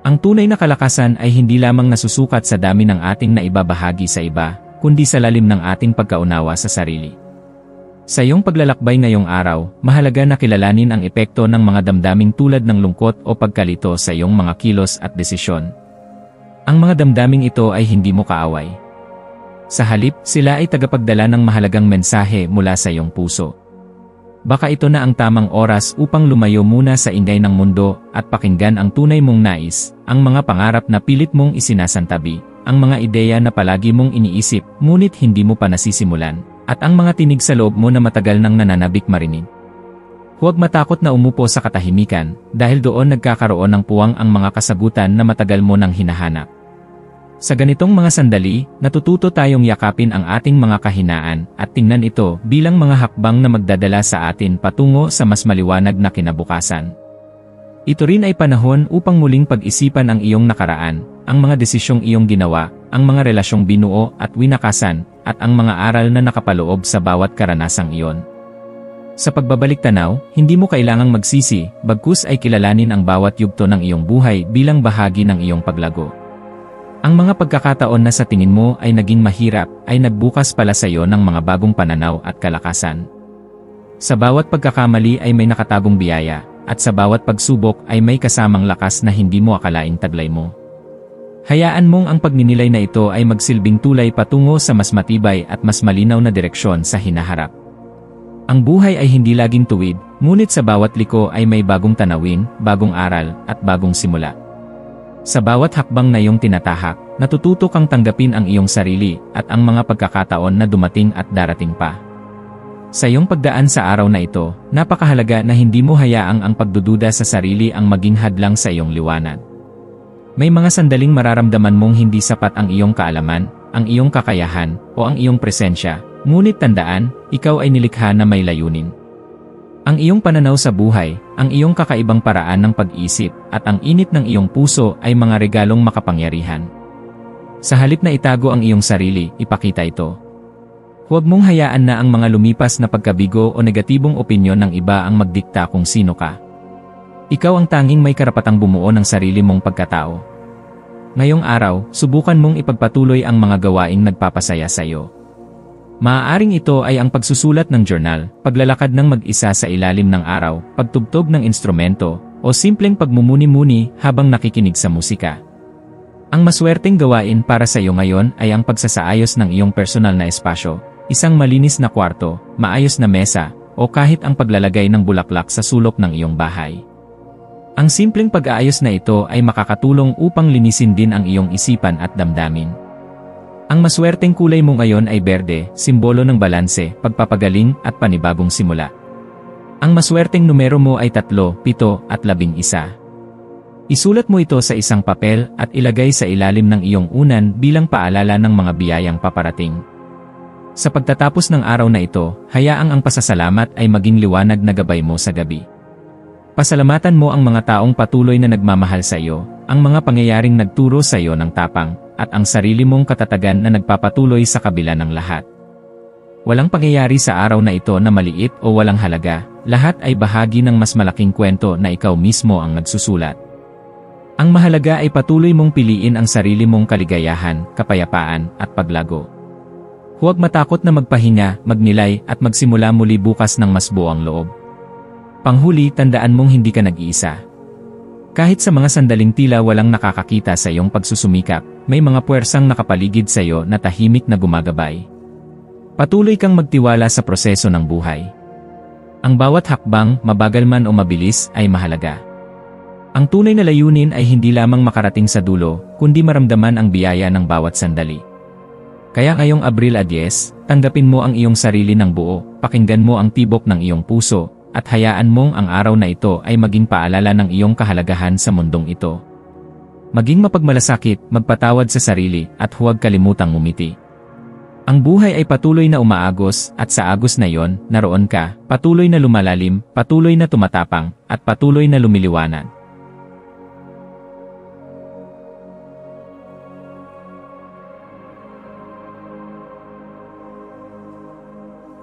Speaker 1: Ang tunay na kalakasan ay hindi lamang nasusukat sa dami ng ating naibabahagi sa iba, kundi sa lalim ng ating pagkaunawa sa sarili. Sa iyong paglalakbay ngayong araw, mahalaga na kilalanin ang epekto ng mga damdaming tulad ng lungkot o pagkalito sa iyong mga kilos at desisyon. Ang mga damdaming ito ay hindi mo kaaway. Sa halip, sila ay tagapagdala ng mahalagang mensahe mula sa iyong puso. Baka ito na ang tamang oras upang lumayo muna sa ingay ng mundo at pakinggan ang tunay mong nais, ang mga pangarap na pilit mong isinasantabi, ang mga ideya na palagi mong iniisip ngunit hindi mo pa nasisimulan, at ang mga tinig sa loob mo na matagal nang nananabik marinig. Huwag matakot na umupo sa katahimikan, dahil doon nagkakaroon ng puwang ang mga kasagutan na matagal mo nang hinahanap. Sa ganitong mga sandali, natututo tayong yakapin ang ating mga kahinaan at tingnan ito bilang mga hakbang na magdadala sa atin patungo sa mas maliwanag na kinabukasan. Ito rin ay panahon upang muling pag-isipan ang iyong nakaraan, ang mga desisyong iyong ginawa, ang mga relasyong binuo at winakasan, at ang mga aral na nakapaloob sa bawat karanasang iyon. Sa pagbabalik tanaw, hindi mo kailangang magsisi, bagkus ay kilalanin ang bawat yugto ng iyong buhay bilang bahagi ng iyong paglago. Ang mga pagkakataon na sa tingin mo ay naging mahirap ay nagbukas pala sa iyo ng mga bagong pananaw at kalakasan. Sa bawat pagkakamali ay may nakatagong biyaya, at sa bawat pagsubok ay may kasamang lakas na hindi mo akalaing taglay mo. Hayaan mong ang pagninilay na ito ay magsilbing tulay patungo sa mas matibay at mas malinaw na direksyon sa hinaharap. Ang buhay ay hindi laging tuwid, ngunit sa bawat liko ay may bagong tanawin, bagong aral, at bagong simula. Sa bawat hakbang na iyong tinatahak, natututo kang tanggapin ang iyong sarili at ang mga pagkakataon na dumating at darating pa. Sa iyong pagdaan sa araw na ito, napakahalaga na hindi mo hayaang ang pagdududa sa sarili ang maging hadlang sa iyong liwanag. May mga sandaling mararamdaman mong hindi sapat ang iyong kaalaman, ang iyong kakayahan, o ang iyong presensya, ngunit tandaan, ikaw ay nilikha na may layunin. Ang iyong pananaw sa buhay, ang iyong kakaibang paraan ng pag-isip, at ang init ng iyong puso ay mga regalong makapangyarihan. Sa halip na itago ang iyong sarili, ipakita ito. Huwag mong hayaan na ang mga lumipas na pagkabigo o negatibong opinyon ng iba ang magdikta kung sino ka. Ikaw ang tanging may karapatang bumuo ng sarili mong pagkatao. Ngayong araw, subukan mong ipagpatuloy ang mga gawaing nagpapasaya sa iyo. Maaaring ito ay ang pagsusulat ng journal, paglalakad ng mag-isa sa ilalim ng araw, pagtugtog ng instrumento, o simpleng pagmumuni-muni habang nakikinig sa musika. Ang maswerteng gawain para sa iyo ngayon ay ang pagsasaayos ng iyong personal na espasyo, isang malinis na kwarto, maayos na mesa, o kahit ang paglalagay ng bulaklak sa sulok ng iyong bahay. Ang simpleng pag-aayos na ito ay makakatulong upang linisin din ang iyong isipan at damdamin. Ang maswerteng kulay mo ngayon ay berde, simbolo ng balanse, pagpapagaling at panibagong simula. Ang maswerteng numero mo ay 3, 7 at 11. Isulat mo ito sa isang papel at ilagay sa ilalim ng iyong unan bilang paalala ng mga biyayang paparating. Sa pagtatapos ng araw na ito, hayaang ang pasasalamat ay maging liwanag na gabay mo sa gabi. Pasalamatan mo ang mga taong patuloy na nagmamahal sa iyo, ang mga pangyayaring nagturo sa iyo ng tapang, at ang sarili mong katatagan na nagpapatuloy sa kabila ng lahat. Walang pangyayari sa araw na ito na maliit o walang halaga, lahat ay bahagi ng mas malaking kwento na ikaw mismo ang nagsusulat. Ang mahalaga ay patuloy mong piliin ang sarili mong kaligayahan, kapayapaan, at paglago. Huwag matakot na magpahinga, magnilay, at magsimula muli bukas ng mas buong loob. Panghuli, tandaan mong hindi ka nag-iisa. Kahit sa mga sandaling tila walang nakakakita sa iyong pagsusumikap, may mga puwersang nakapaligid sa iyo na tahimik na gumagabay. Patuloy kang magtiwala sa proseso ng buhay. Ang bawat hakbang, mabagal man o mabilis, ay mahalaga. Ang tunay na layunin ay hindi lamang makarating sa dulo, kundi maramdaman ang biyaya ng bawat sandali. Kaya ngayong Abril 10, tanggapin mo ang iyong sarili ng buo, pakinggan mo ang tibok ng iyong puso, at hayaan mong ang araw na ito ay maging paalala ng iyong kahalagahan sa mundong ito. Maging mapagmalasakit, magpatawad sa sarili, at huwag kalimutang ngumiti. Ang buhay ay patuloy na umaagos, at sa agos na iyon, naroon ka, patuloy na lumalalim, patuloy na tumatapang, at patuloy na lumiliwanag.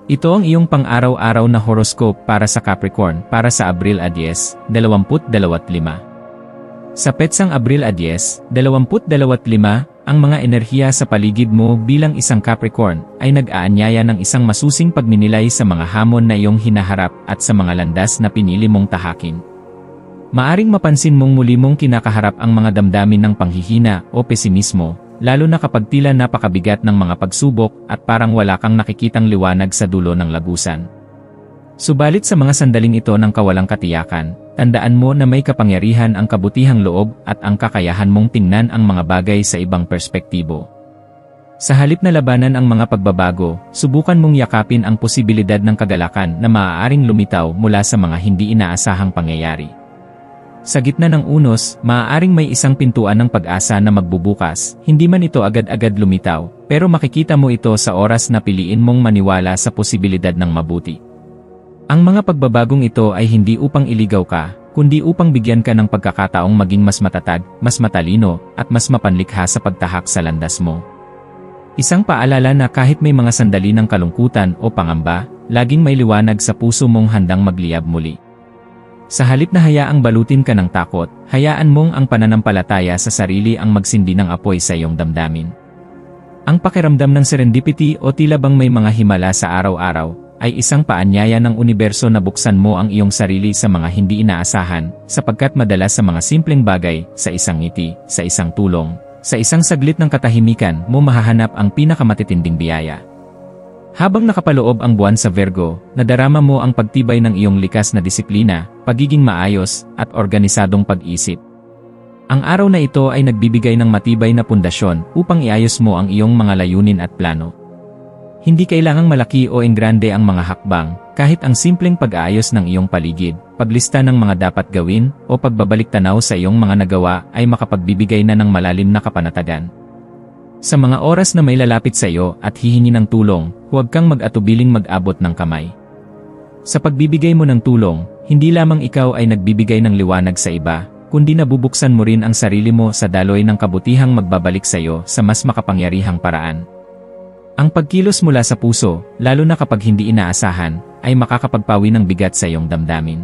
Speaker 1: Ito ang iyong pang-araw-araw na horoscope para sa Capricorn para sa Abril 10, 2025. Sa petsang Abril 10, 2025, ang mga enerhiya sa paligid mo bilang isang Capricorn ay nag-aanyaya ng isang masusing pagninilay sa mga hamon na iyong hinaharap at sa mga landas na pinili mong tahakin. Maaring mapansin mong muli mong kinakaharap ang mga damdamin ng panghihina o pesimismo, lalo na kapag tila napakabigat ng mga pagsubok at parang wala kang nakikitang liwanag sa dulo ng lagusan. Subalit sa mga sandaling ito ng kawalang katiyakan, tandaan mo na may kapangyarihan ang kabutihang loob at ang kakayahan mong tingnan ang mga bagay sa ibang perspektibo. Sa halip na labanan ang mga pagbabago, subukan mong yakapin ang posibilidad ng kagalakan na maaaring lumitaw mula sa mga hindi inaasahang pangyayari. Sa gitna ng unos, maaaring may isang pintuan ng pag-asa na magbubukas, hindi man ito agad-agad lumitaw, pero makikita mo ito sa oras na piliin mong maniwala sa posibilidad ng mabuti. Ang mga pagbabagong ito ay hindi upang iligaw ka, kundi upang bigyan ka ng pagkakataong maging mas matatag, mas matalino, at mas mapanlikha sa pagtahak sa landas mo. Isang paalala na kahit may mga sandali ng kalungkutan o pangamba, laging may liwanag sa puso mong handang magliyab muli. Sa halip na hayaang balutin ka ng takot, hayaan mong ang pananampalataya sa sarili ang magsindi ng apoy sa iyong damdamin. Ang pakiramdam ng serendipity o tila bang may mga himala sa araw-araw, ay isang paanyaya ng universo na buksan mo ang iyong sarili sa mga hindi inaasahan, sapagkat madalas sa mga simpleng bagay, sa isang ngiti, sa isang tulong, sa isang saglit ng katahimikan mo mahahanap ang pinakamatitinding biyaya. Habang nakapaloob ang buwan sa Virgo, nadarama mo ang pagtibay ng iyong likas na disiplina, pagiging maayos, at organisadong pag-isip. Ang araw na ito ay nagbibigay ng matibay na pundasyon upang iayos mo ang iyong mga layunin at plano. Hindi kailangang malaki o engrande ang mga hakbang, kahit ang simpleng pag-aayos ng iyong paligid, paglista ng mga dapat gawin, o pagbabalik tanaw sa iyong mga nagawa ay makapagbibigay na ng malalim na kapanatagan. Sa mga oras na may lalapit sa iyo at hihingi ng tulong, huwag kang mag-atubiling mag-abot ng kamay. Sa pagbibigay mo ng tulong, hindi lamang ikaw ay nagbibigay ng liwanag sa iba, kundi nabubuksan mo rin ang sarili mo sa daloy ng kabutihang magbabalik sa iyo sa mas makapangyarihang paraan. Ang pagkilos mula sa puso, lalo na kapag hindi inaasahan, ay makakapagpawi ng bigat sa iyong damdamin.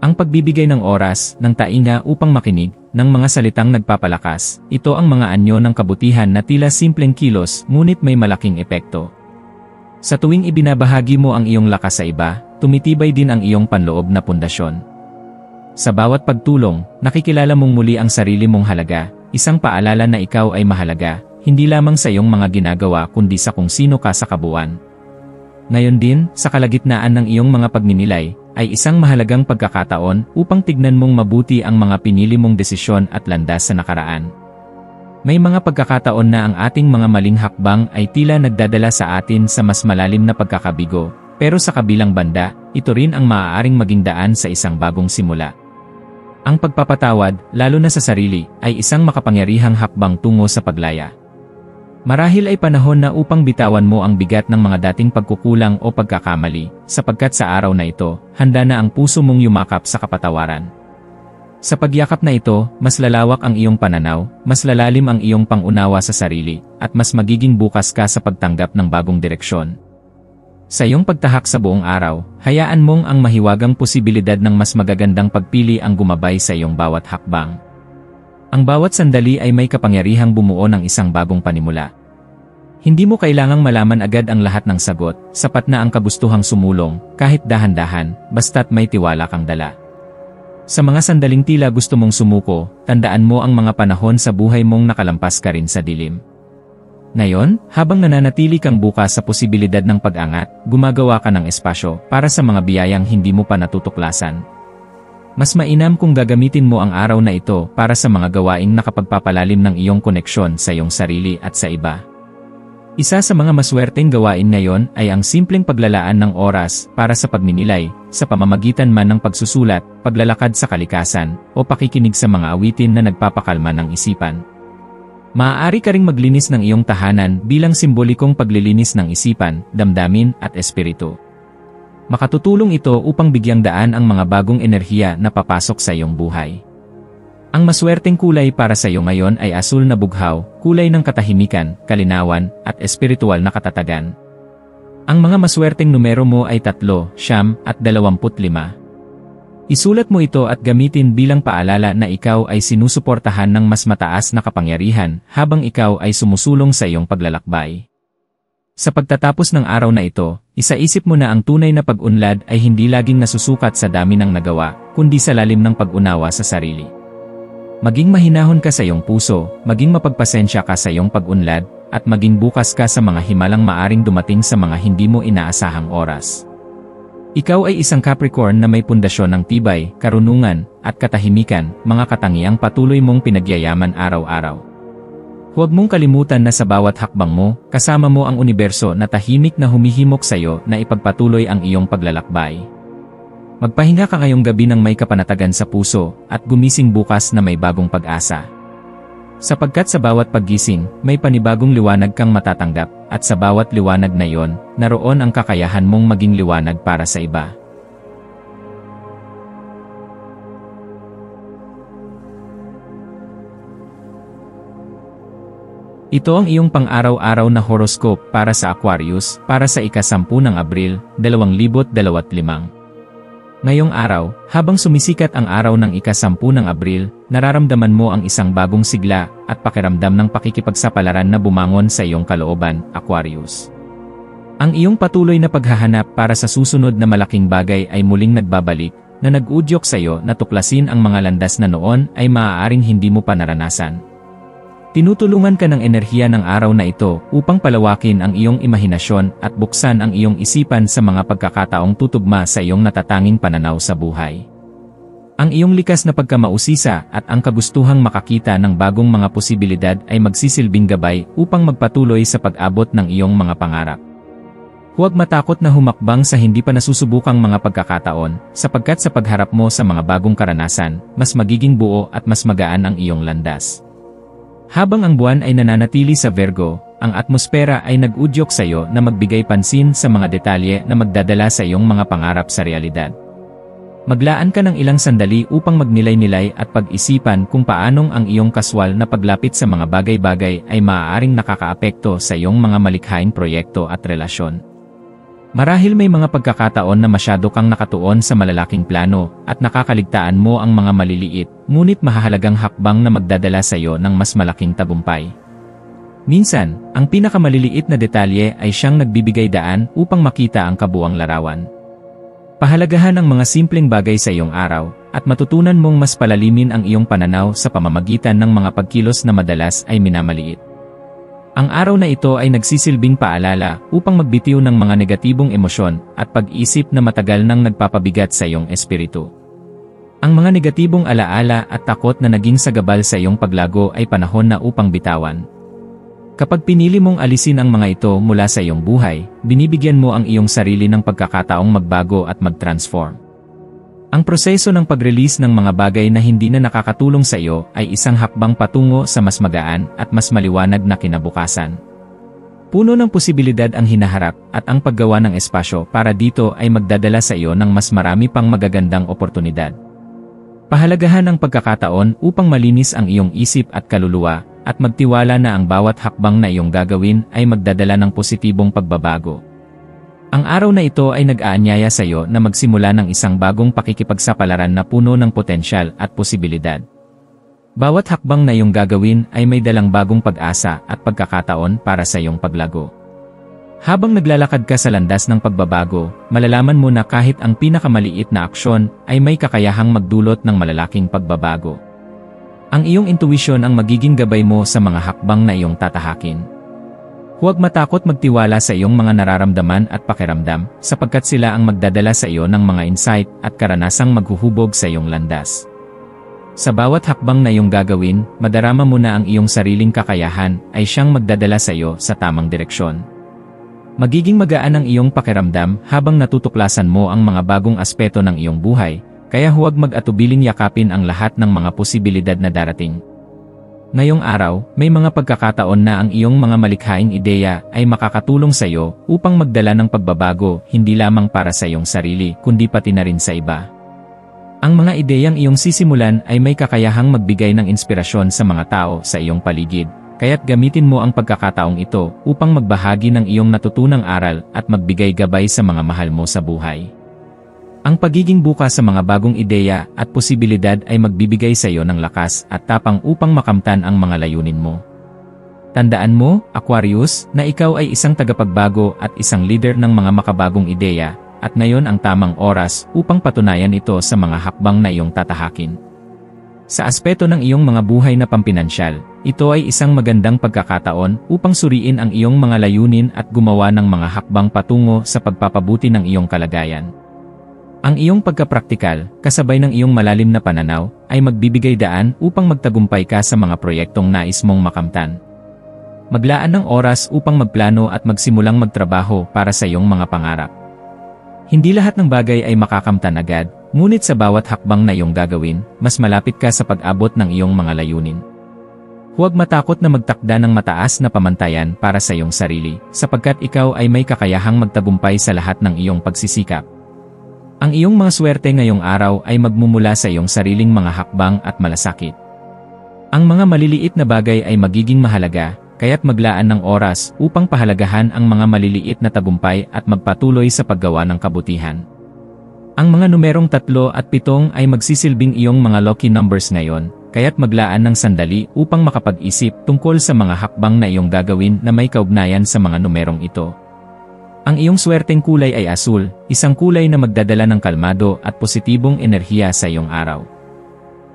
Speaker 1: Ang pagbibigay ng oras, ng tainga upang makinig, ng mga salitang nagpapalakas. Ito ang mga anyo ng kabutihan na tila simpleng kilos ngunit may malaking epekto. Sa tuwing ibinabahagi mo ang iyong lakas sa iba, tumitibay din ang iyong panloob na pundasyon. Sa bawat pagtulong, nakikilala mong muli ang sarili mong halaga, isang paalala na ikaw ay mahalaga, hindi lamang sa iyong mga ginagawa kundi sa kung sino ka sa kabuuan. Ngayon din, sa kalagitnaan ng iyong mga pagninilay, ay isang mahalagang pagkakataon upang tignan mong mabuti ang mga pinili mong desisyon at landas sa nakaraan. May mga pagkakataon na ang ating mga maling hakbang ay tila nagdadala sa atin sa mas malalim na pagkakabigo, pero sa kabilang banda, ito rin ang maaaring maging daan sa isang bagong simula. Ang pagpapatawad, lalo na sa sarili, ay isang makapangyarihang hakbang tungo sa paglaya. Marahil ay panahon na upang bitawan mo ang bigat ng mga dating pagkukulang o pagkakamali, sapagkat sa araw na ito, handa na ang puso mong yumakap sa kapatawaran. Sa pagyakap na ito, mas lalawak ang iyong pananaw, mas lalalim ang iyong pangunawa sa sarili, at mas magiging bukas ka sa pagtanggap ng bagong direksyon. Sa iyong pagtahak sa buong araw, hayaan mong ang mahiwagang posibilidad ng mas magagandang pagpili ang gumabay sa iyong bawat hakbang. Ang bawat sandali ay may kapangyarihang bumuo ng isang bagong panimula. Hindi mo kailangang malaman agad ang lahat ng sagot, sapat na ang kagustuhang sumulong, kahit dahan-dahan, basta't may tiwala kang dala. Sa mga sandaling tila gusto mong sumuko, tandaan mo ang mga panahon sa buhay mong nakalampas ka rin sa dilim. Ngayon, habang nananatili kang bukas sa posibilidad ng pag-angat, gumagawa ka ng espasyo para sa mga biyayang hindi mo pa natutuklasan. Mas mainam kung gagamitin mo ang araw na ito para sa mga gawaing nakapagpapalalim ng iyong koneksyon sa iyong sarili at sa iba. Isa sa mga maswerteng gawain ngayon ay ang simpleng paglalaan ng oras para sa pagninilay, sa pamamagitan man ng pagsusulat, paglalakad sa kalikasan, o pakikinig sa mga awitin na nagpapakalma ng isipan. Maaari ka ring maglinis ng iyong tahanan bilang simbolikong paglilinis ng isipan, damdamin, at espiritu. Makatutulong ito upang bigyang daan ang mga bagong enerhiya na papasok sa iyong buhay. Ang maswerteng kulay para sa iyo ngayon ay asul na bughaw, kulay ng katahimikan, kalinawan, at espiritual na katatagan. Ang mga maswerteng numero mo ay 3, 9, at 25. Isulat mo ito at gamitin bilang paalala na ikaw ay sinusuportahan ng mas mataas na kapangyarihan habang ikaw ay sumusulong sa iyong paglalakbay. Sa pagtatapos ng araw na ito, isaisip mo na ang tunay na pag-unlad ay hindi laging nasusukat sa dami ng nagawa, kundi sa lalim ng pag-unawa sa sarili. Maging mahinahon ka sa iyong puso, maging mapagpasensya ka sa iyong pag-unlad, at maging bukas ka sa mga himalang maaring dumating sa mga hindi mo inaasahang oras. Ikaw ay isang Capricorn na may pundasyon ng tibay, karunungan, at katahimikan, mga katangiang patuloy mong pinagyayaman araw-araw. Huwag mong kalimutan na sa bawat hakbang mo, kasama mo ang universo na tahimik na humihimok sa iyo na ipagpatuloy ang iyong paglalakbay. Magpahinga ka ngayong gabi ng may kapanatagan sa puso, at gumising bukas na may bagong pag-asa. Sapagkat sa bawat paggising, may panibagong liwanag kang matatanggap, at sa bawat liwanag na iyon, naroon ang kakayahan mong maging liwanag para sa iba. Ito ang iyong pang-araw-araw na horoscope para sa Aquarius, para sa ika-10 ng Abril, 2025. Ngayong araw, habang sumisikat ang araw ng ika-10 ng Abril, nararamdaman mo ang isang bagong sigla at pakiramdam ng pakikipagsapalaran na bumangon sa iyong kalooban, Aquarius. Ang iyong patuloy na paghahanap para sa susunod na malaking bagay ay muling nagbabalik, na nag-udyok sa iyo na tuklasin ang mga landas na noon ay maaaring hindi mo pa naranasan. Tinutulungan ka ng enerhiya ng araw na ito upang palawakin ang iyong imahinasyon at buksan ang iyong isipan sa mga pagkakataong tutugma sa iyong natatanging pananaw sa buhay. Ang iyong likas na pagkamausisa at ang kagustuhang makakita ng bagong mga posibilidad ay magsisilbing gabay upang magpatuloy sa pag-abot ng iyong mga pangarap. Huwag matakot na humakbang sa hindi pa nasusubukang mga pagkakataon, sapagkat sa pagharap mo sa mga bagong karanasan, mas magiging buo at mas magaan ang iyong landas. Habang ang buwan ay nananatili sa Virgo, ang atmosfera ay nag-udyok sa iyo na magbigay pansin sa mga detalye na magdadala sa iyong mga pangarap sa realidad. Maglaan ka ng ilang sandali upang magnilay-nilay at pag-isipan kung paanong ang iyong kaswal na paglapit sa mga bagay-bagay ay maaaring nakakaapekto sa iyong mga malikhaing proyekto at relasyon. Marahil may mga pagkakataon na masyado kang nakatuon sa malalaking plano at nakakaligtaan mo ang mga maliliit, ngunit mahahalagang hakbang na magdadala sa iyo ng mas malaking tagumpay. Minsan, ang pinakamaliliit na detalye ay siyang nagbibigay daan upang makita ang kabuuang larawan. Pahalagahan ang mga simpleng bagay sa iyong araw at matutunan mong mas palalimin ang iyong pananaw sa pamamagitan ng mga pagkilos na madalas ay minamaliit. Ang araw na ito ay nagsisilbing paalala upang magbitiw ng mga negatibong emosyon at pag-isip na matagal nang nagpapabigat sa iyong espiritu. Ang mga negatibong alaala at takot na naging sagabal sa iyong paglago ay panahon na upang bitawan. Kapag pinili mong alisin ang mga ito mula sa iyong buhay, binibigyan mo ang iyong sarili ng pagkakataong magbago at mag-transform. Ang proseso ng pag-release ng mga bagay na hindi na nakakatulong sa iyo ay isang hakbang patungo sa mas magaan at mas maliwanag na kinabukasan. Puno ng posibilidad ang hinaharap at ang paggawa ng espasyo para dito ay magdadala sa iyo ng mas marami pang magagandang oportunidad. Pahalagahan ang pagkakataon upang malinis ang iyong isip at kaluluwa at magtiwala na ang bawat hakbang na iyong gagawin ay magdadala ng positibong pagbabago. Ang araw na ito ay nag-aanyaya sa iyo na magsimula ng isang bagong pakikipagsapalaran na puno ng potensyal at posibilidad. Bawat hakbang na iyong gagawin ay may dalang bagong pag-asa at pagkakataon para sa iyong paglago. Habang naglalakad ka sa landas ng pagbabago, malalaman mo na kahit ang pinakamaliit na aksyon ay may kakayahang magdulot ng malalaking pagbabago. Ang iyong intuwisyon ang magiging gabay mo sa mga hakbang na iyong tatahakin. Huwag matakot magtiwala sa iyong mga nararamdaman at pakiramdam, sapagkat sila ang magdadala sa iyo ng mga insight at karanasang maghuhubog sa iyong landas. Sa bawat hakbang na iyong gagawin, madarama mo na ang iyong sariling kakayahan ay siyang magdadala sa iyo sa tamang direksyon. Magiging magaan ang iyong pakiramdam habang natutuklasan mo ang mga bagong aspeto ng iyong buhay, kaya huwag mag-atubiling yakapin ang lahat ng mga posibilidad na darating. Ngayong araw, may mga pagkakataon na ang iyong mga malikhaing ideya ay makakatulong sa iyo upang magdala ng pagbabago hindi lamang para sa iyong sarili kundi pati na rin sa iba. Ang mga ideyang iyong sisimulan ay may kakayahang magbigay ng inspirasyon sa mga tao sa iyong paligid, kaya't gamitin mo ang pagkakataong ito upang magbahagi ng iyong natutunang aral at magbigay gabay sa mga mahal mo sa buhay. Ang pagiging bukas sa mga bagong ideya at posibilidad ay magbibigay sa iyo ng lakas at tapang upang makamtan ang mga layunin mo. Tandaan mo, Aquarius, na ikaw ay isang tagapagbago at isang leader ng mga makabagong ideya, at ngayon ang tamang oras upang patunayan ito sa mga hakbang na iyong tatahakin. Sa aspeto ng iyong mga buhay na pampinansyal, ito ay isang magandang pagkakataon upang suriin ang iyong mga layunin at gumawa ng mga hakbang patungo sa pagpapabuti ng iyong kalagayan. Ang iyong pagkapraktikal, kasabay ng iyong malalim na pananaw, ay magbibigay daan upang magtagumpay ka sa mga proyektong nais mong makamtan. Maglaan ng oras upang magplano at magsimulang magtrabaho para sa iyong mga pangarap. Hindi lahat ng bagay ay makakamtan agad, ngunit sa bawat hakbang na iyong gagawin, mas malapit ka sa pag-abot ng iyong mga layunin. Huwag matakot na magtakda ng mataas na pamantayan para sa iyong sarili, sapagkat ikaw ay may kakayahang magtagumpay sa lahat ng iyong pagsisikap. Ang iyong mga swerte ngayong araw ay magmumula sa iyong sariling mga hakbang at malasakit. Ang mga maliliit na bagay ay magiging mahalaga, kaya't maglaan ng oras upang pahalagahan ang mga maliliit na tagumpay at magpatuloy sa paggawa ng kabutihan. Ang mga numerong 3 at 7 ay magsisilbing iyong mga lucky numbers ngayon, kaya't maglaan ng sandali upang makapag-isip tungkol sa mga hakbang na iyong gagawin na may kaugnayan sa mga numerong ito. Ang iyong swerteng kulay ay asul, isang kulay na magdadala ng kalmado at positibong enerhiya sa iyong araw.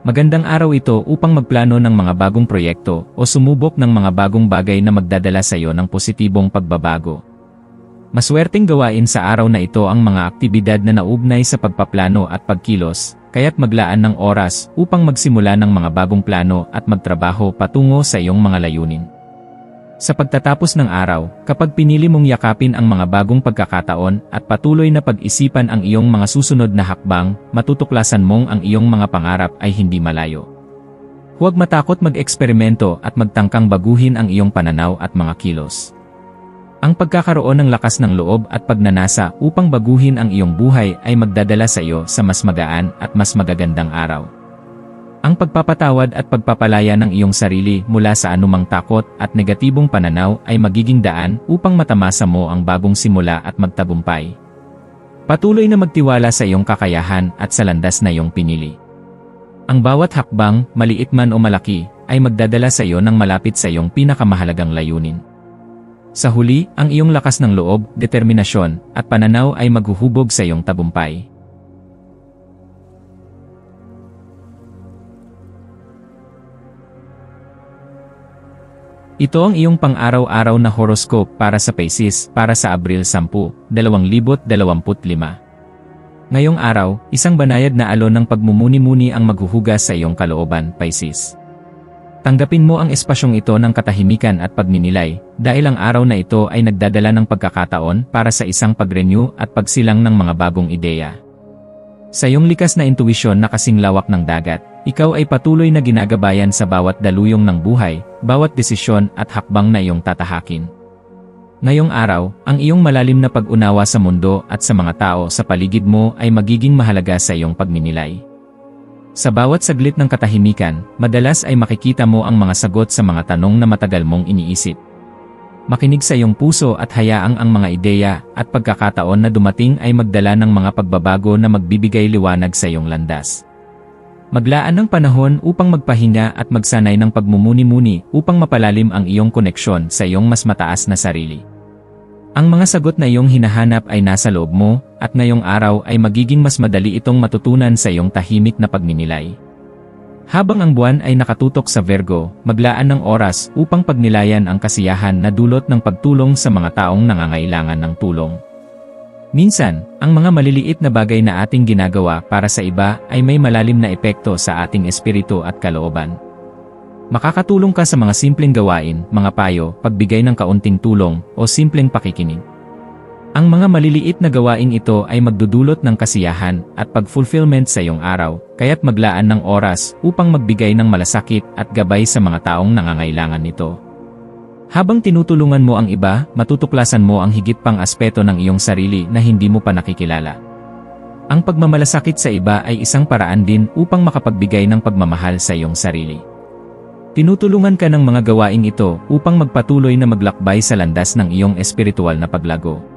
Speaker 1: Magandang araw ito upang magplano ng mga bagong proyekto o sumubok ng mga bagong bagay na magdadala sa iyo ng positibong pagbabago. Maswerteng gawain sa araw na ito ang mga aktibidad na naugnay sa pagpaplano at pagkilos, kaya't maglaan ng oras upang magsimula ng mga bagong plano at magtrabaho patungo sa iyong mga layunin. Sa pagtatapos ng araw, kapag pinili mong yakapin ang mga bagong pagkakataon at patuloy na pag-isipan ang iyong mga susunod na hakbang, matutuklasan mong ang iyong mga pangarap ay hindi malayo. Huwag matakot mag-eksperimento at magtangkang baguhin ang iyong pananaw at mga kilos. Ang pagkakaroon ng lakas ng loob at pagnanasa upang baguhin ang iyong buhay ay magdadala sa iyo sa mas magaan at mas magagandang araw. Ang Ang pagpapatawad at pagpapalaya ng iyong sarili mula sa anumang takot at negatibong pananaw ay magiging daan upang matamasa mo ang bagong simula at magtagumpay. Patuloy na magtiwala sa iyong kakayahan at sa landas na iyong pinili. Ang bawat hakbang, maliit man o malaki, ay magdadala sa iyo ng malapit sa iyong pinakamahalagang layunin. Sa huli, ang iyong lakas ng loob, determinasyon, at pananaw ay maghuhubog sa iyong tagumpay. Ito ang iyong pang-araw-araw na horoscope para sa Pisces para sa Abril 10, 2025. Ngayong araw, isang banayad na alon ng pagmumuni-muni ang maghuhugas sa iyong kalooban, Pisces. Tanggapin mo ang espasyong ito ng katahimikan at pagninilay, dahil ang araw na ito ay nagdadala ng pagkakataon para sa isang pag-renew at pagsilang ng mga bagong ideya. Sa iyong likas na intuwisyon na kasing lawak ng dagat, ikaw ay patuloy na ginagabayan sa bawat daluyong ng buhay, bawat desisyon at hakbang na iyong tatahakin. Ngayong araw, ang iyong malalim na pag-unawa sa mundo at sa mga tao sa paligid mo ay magiging mahalaga sa iyong pagninilay. Sa bawat saglit ng katahimikan, madalas ay makikita mo ang mga sagot sa mga tanong na matagal mong iniisip. Makinig sa iyong puso at hayaang ang mga ideya at pagkakataon na dumating ay magdala ng mga pagbabago na magbibigay liwanag sa iyong landas. Maglaan ng panahon upang magpahinga at magsanay ng pagmumuni-muni upang mapalalim ang iyong koneksyon sa iyong mas mataas na sarili. Ang mga sagot na iyong hinahanap ay nasa loob mo, at ngayong araw ay magiging mas madali itong matutunan sa iyong tahimik na pagninilay. Habang ang buwan ay nakatutok sa Virgo, maglaan ng oras upang pagnilayan ang kasiyahan na dulot ng pagtulong sa mga taong nangangailangan ng tulong. Minsan, ang mga maliliit na bagay na ating ginagawa para sa iba ay may malalim na epekto sa ating espiritu at kalooban. Makakatulong ka sa mga simpleng gawain, mga payo, pagbigay ng kaunting tulong, o simpleng pakikinig. Ang mga maliliit na gawain ito ay magdudulot ng kasiyahan at pag-fulfillment sa iyong araw, kaya't maglaan ng oras upang magbigay ng malasakit at gabay sa mga taong nangangailangan nito. Habang tinutulungan mo ang iba, matutuklasan mo ang higit pang aspeto ng iyong sarili na hindi mo pa nakikilala. Ang pagmamalasakit sa iba ay isang paraan din upang makapagbigay ng pagmamahal sa iyong sarili. Tinutulungan ka ng mga gawain ito upang magpatuloy na maglakbay sa landas ng iyong espiritual na paglago.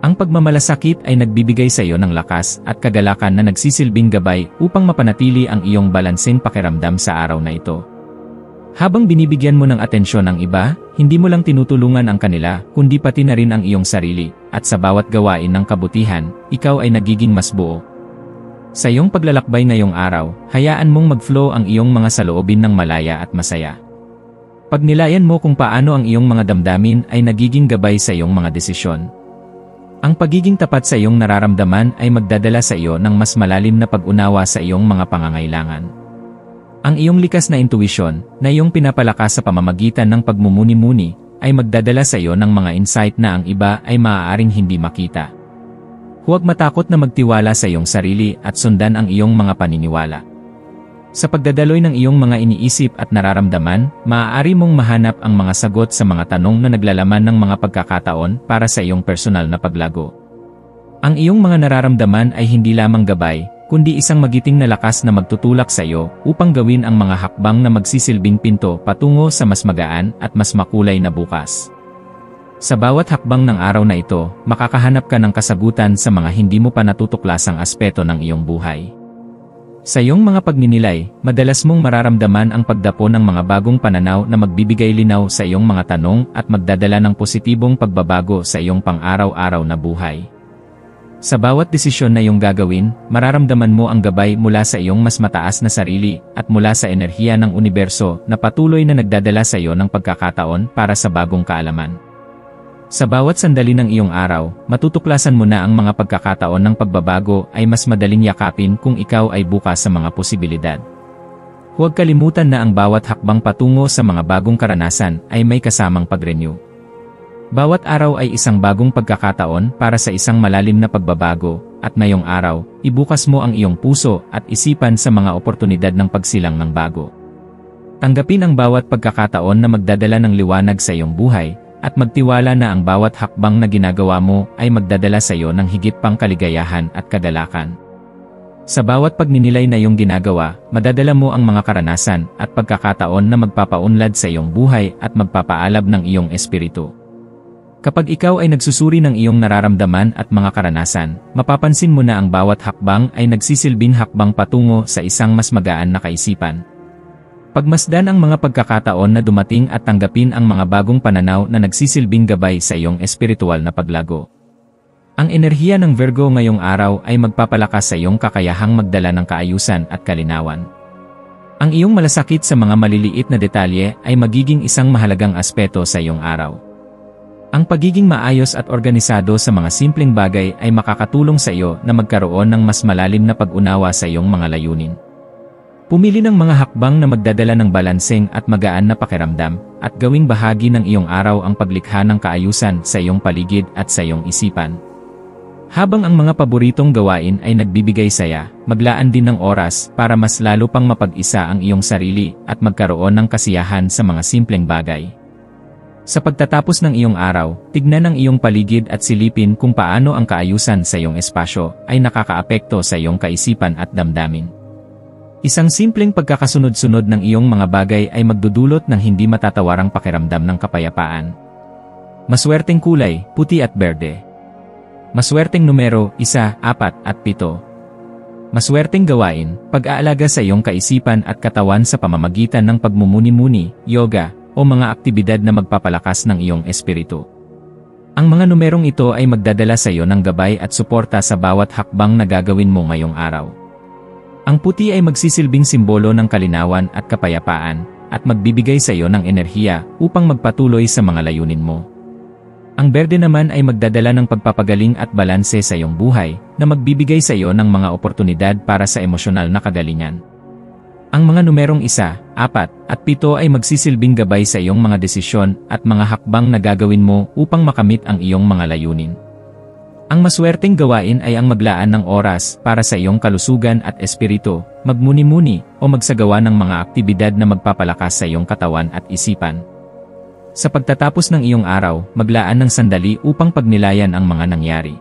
Speaker 1: Ang pagmamalasakit ay nagbibigay sa iyo ng lakas at kagalakan na nagsisilbing gabay upang mapanatili ang iyong balanseng pakiramdam sa araw na ito. Habang binibigyan mo ng atensyon ang iba, hindi mo lang tinutulungan ang kanila, kundi pati na rin ang iyong sarili, at sa bawat gawain ng kabutihan, ikaw ay nagiging mas buo. Sa iyong paglalakbay ngayong araw, hayaan mong mag-flow ang iyong mga saloobin ng malaya at masaya. Pagnilayan mo kung paano ang iyong mga damdamin ay nagiging gabay sa iyong mga desisyon. Ang pagiging tapat sa iyong nararamdaman ay magdadala sa iyo ng mas malalim na pag-unawa sa iyong mga pangangailangan. Ang iyong likas na intuwisyon, na iyong pinapalakas sa pamamagitan ng pagmumuni-muni, ay magdadala sa iyo ng mga insight na ang iba ay maaaring hindi makita. Huwag matakot na magtiwala sa iyong sarili at sundan ang iyong mga paniniwala. Sa pagdadaloy ng iyong mga iniisip at nararamdaman, maaari mong mahanap ang mga sagot sa mga tanong na naglalaman ng mga pagkakataon para sa iyong personal na paglago. Ang iyong mga nararamdaman ay hindi lamang gabay, kundi isang magiting na lakas na magtutulak sa iyo upang gawin ang mga hakbang na magsisilbing pinto patungo sa mas magaan at mas makulay na bukas. Sa bawat hakbang ng araw na ito, makakahanap ka ng kasagutan sa mga hindi mo pa natutuklasang aspeto ng iyong buhay. Sa iyong mga pagninilay, madalas mong mararamdaman ang pagdapo ng mga bagong pananaw na magbibigay linaw sa iyong mga tanong at magdadala ng positibong pagbabago sa iyong pang-araw-araw na buhay. Sa bawat desisyon na iyong gagawin, mararamdaman mo ang gabay mula sa iyong mas mataas na sarili at mula sa enerhiya ng universo na patuloy na nagdadala sa iyo ng pagkakataon para sa bagong kaalaman. Sa bawat sandali ng iyong araw, matutuklasan mo na ang mga pagkakataon ng pagbabago ay mas madaling yakapin kung ikaw ay bukas sa mga posibilidad. Huwag kalimutan na ang bawat hakbang patungo sa mga bagong karanasan ay may kasamang pag-renew. Bawat araw ay isang bagong pagkakataon para sa isang malalim na pagbabago, at ngayong araw, ibukas mo ang iyong puso at isipan sa mga oportunidad ng pagsilang ng bago. Tanggapin ang bawat pagkakataon na magdadala ng liwanag sa iyong buhay, at magtiwala na ang bawat hakbang na ginagawa mo ay magdadala sa iyo ng higit pang kaligayahan at kagalakan. Sa bawat pagninilay na iyong ginagawa, madadala mo ang mga karanasan at pagkakataon na magpapaunlad sa iyong buhay at magpapaalab ng iyong espiritu. Kapag ikaw ay nagsusuri ng iyong nararamdaman at mga karanasan, mapapansin mo na ang bawat hakbang ay nagsisilbing hakbang patungo sa isang mas magaan na kaisipan. Pagmasdan ang mga pagkakataon na dumating at tanggapin ang mga bagong pananaw na nagsisilbing gabay sa iyong espiritual na paglago. Ang enerhiya ng Virgo ngayong araw ay magpapalakas sa iyong kakayahang magdala ng kaayusan at kalinawan. Ang iyong malasakit sa mga maliliit na detalye ay magiging isang mahalagang aspeto sa iyong araw. Ang pagiging maayos at organisado sa mga simpleng bagay ay makakatulong sa iyo na magkaroon ng mas malalim na pag-unawa sa iyong mga layunin. Pumili ng mga hakbang na magdadala ng balanseng at magaan na pakiramdam, at gawing bahagi ng iyong araw ang paglikha ng kaayusan sa iyong paligid at sa iyong isipan. Habang ang mga paboritong gawain ay nagbibigay saya, maglaan din ng oras para mas lalo pang mapag-isa ang iyong sarili at magkaroon ng kasiyahan sa mga simpleng bagay. Sa pagtatapos ng iyong araw, tignan ang iyong paligid at silipin kung paano ang kaayusan sa iyong espasyo ay nakakaapekto sa iyong kaisipan at damdamin. Isang simpleng pagkakasunod-sunod ng iyong mga bagay ay magdudulot ng hindi matatawarang pakiramdam ng kapayapaan. Maswerteng kulay, puti at berde. Maswerteng numero, 1, 4 at 7. Maswerteng gawain, pag-aalaga sa iyong kaisipan at katawan sa pamamagitan ng pagmumuni-muni, yoga, o mga aktibidad na magpapalakas ng iyong espiritu. Ang mga numerong ito ay magdadala sa iyo ng gabay at suporta sa bawat hakbang na gagawin mo ngayong araw. Ang puti ay magsisilbing simbolo ng kalinawan at kapayapaan, at magbibigay sa iyo ng enerhiya upang magpatuloy sa mga layunin mo. Ang berde naman ay magdadala ng pagpapagaling at balanse sa iyong buhay, na magbibigay sa iyo ng mga oportunidad para sa emosyonal na kagalingan. Ang mga numerong 1, 4, at 7 ay magsisilbing gabay sa iyong mga desisyon at mga hakbang na gagawin mo upang makamit ang iyong mga layunin. Ang maswerteng gawain ay ang maglaan ng oras para sa iyong kalusugan at espiritu, magmuni-muni, o magsagawa ng mga aktibidad na magpapalakas sa iyong katawan at isipan. Sa pagtatapos ng iyong araw, maglaan ng sandali upang pagnilayan ang mga nangyari.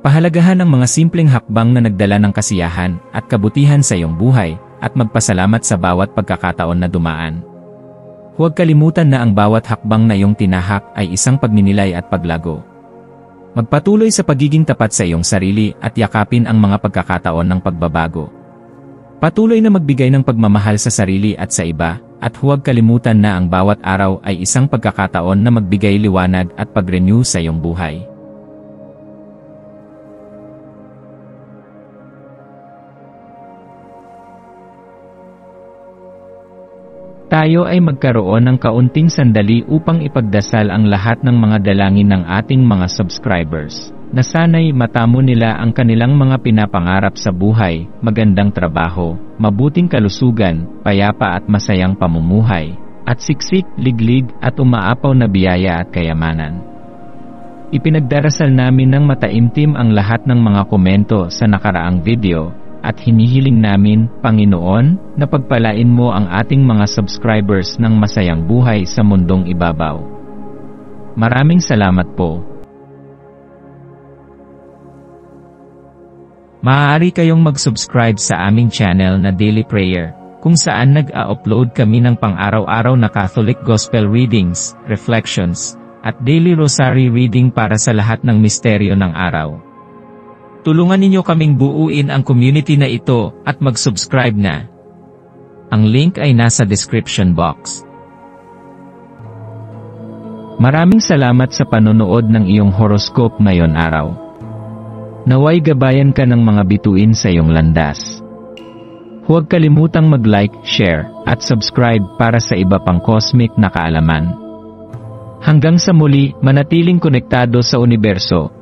Speaker 1: Pahalagahan ang mga simpleng hakbang na nagdala ng kasiyahan at kabutihan sa iyong buhay, at magpasalamat sa bawat pagkakataon na dumaan. Huwag kalimutan na ang bawat hakbang na iyong tinahak ay isang pagninilay at paglago. Magpatuloy sa pagiging tapat sa iyong sarili at yakapin ang mga pagkakataon ng pagbabago. Patuloy na magbigay ng pagmamahal sa sarili at sa iba, at huwag kalimutan na ang bawat araw ay isang pagkakataon na magbigay liwanag at pag-renew sa iyong buhay. Tayo ay magkaroon ng kaunting sandali upang ipagdasal ang lahat ng mga dalangin ng ating mga subscribers, na sana'y matamo nila ang kanilang mga pinapangarap sa buhay, magandang trabaho, mabuting kalusugan, payapa at masayang pamumuhay, at siksik, liglig at umaapaw na biyaya at kayamanan. Ipinagdarasal namin ng mataimtim ang lahat ng mga komento sa nakaraang video, at hinihiling namin, Panginoon, na pagpalain mo ang ating mga subscribers ng masayang buhay sa mundong ibabaw. Maraming salamat po. Maaari kayong mag-subscribe sa aming channel na Daily Prayer, kung saan nag-a-upload kami ng pang-araw-araw na Catholic Gospel Readings, Reflections, at Daily Rosary Reading para sa lahat ng misteryo ng araw. Tulungan ninyo kaming buuin ang community na ito at mag-subscribe na. Ang link ay nasa description box. Maraming salamat sa panonood ng iyong horoscope ngayon araw. Naway gabayan ka ng mga bituin sa iyong landas. Huwag kalimutang mag-like, share, at subscribe para sa iba pang cosmic na kaalaman. Hanggang sa muli, manatiling konektado sa universo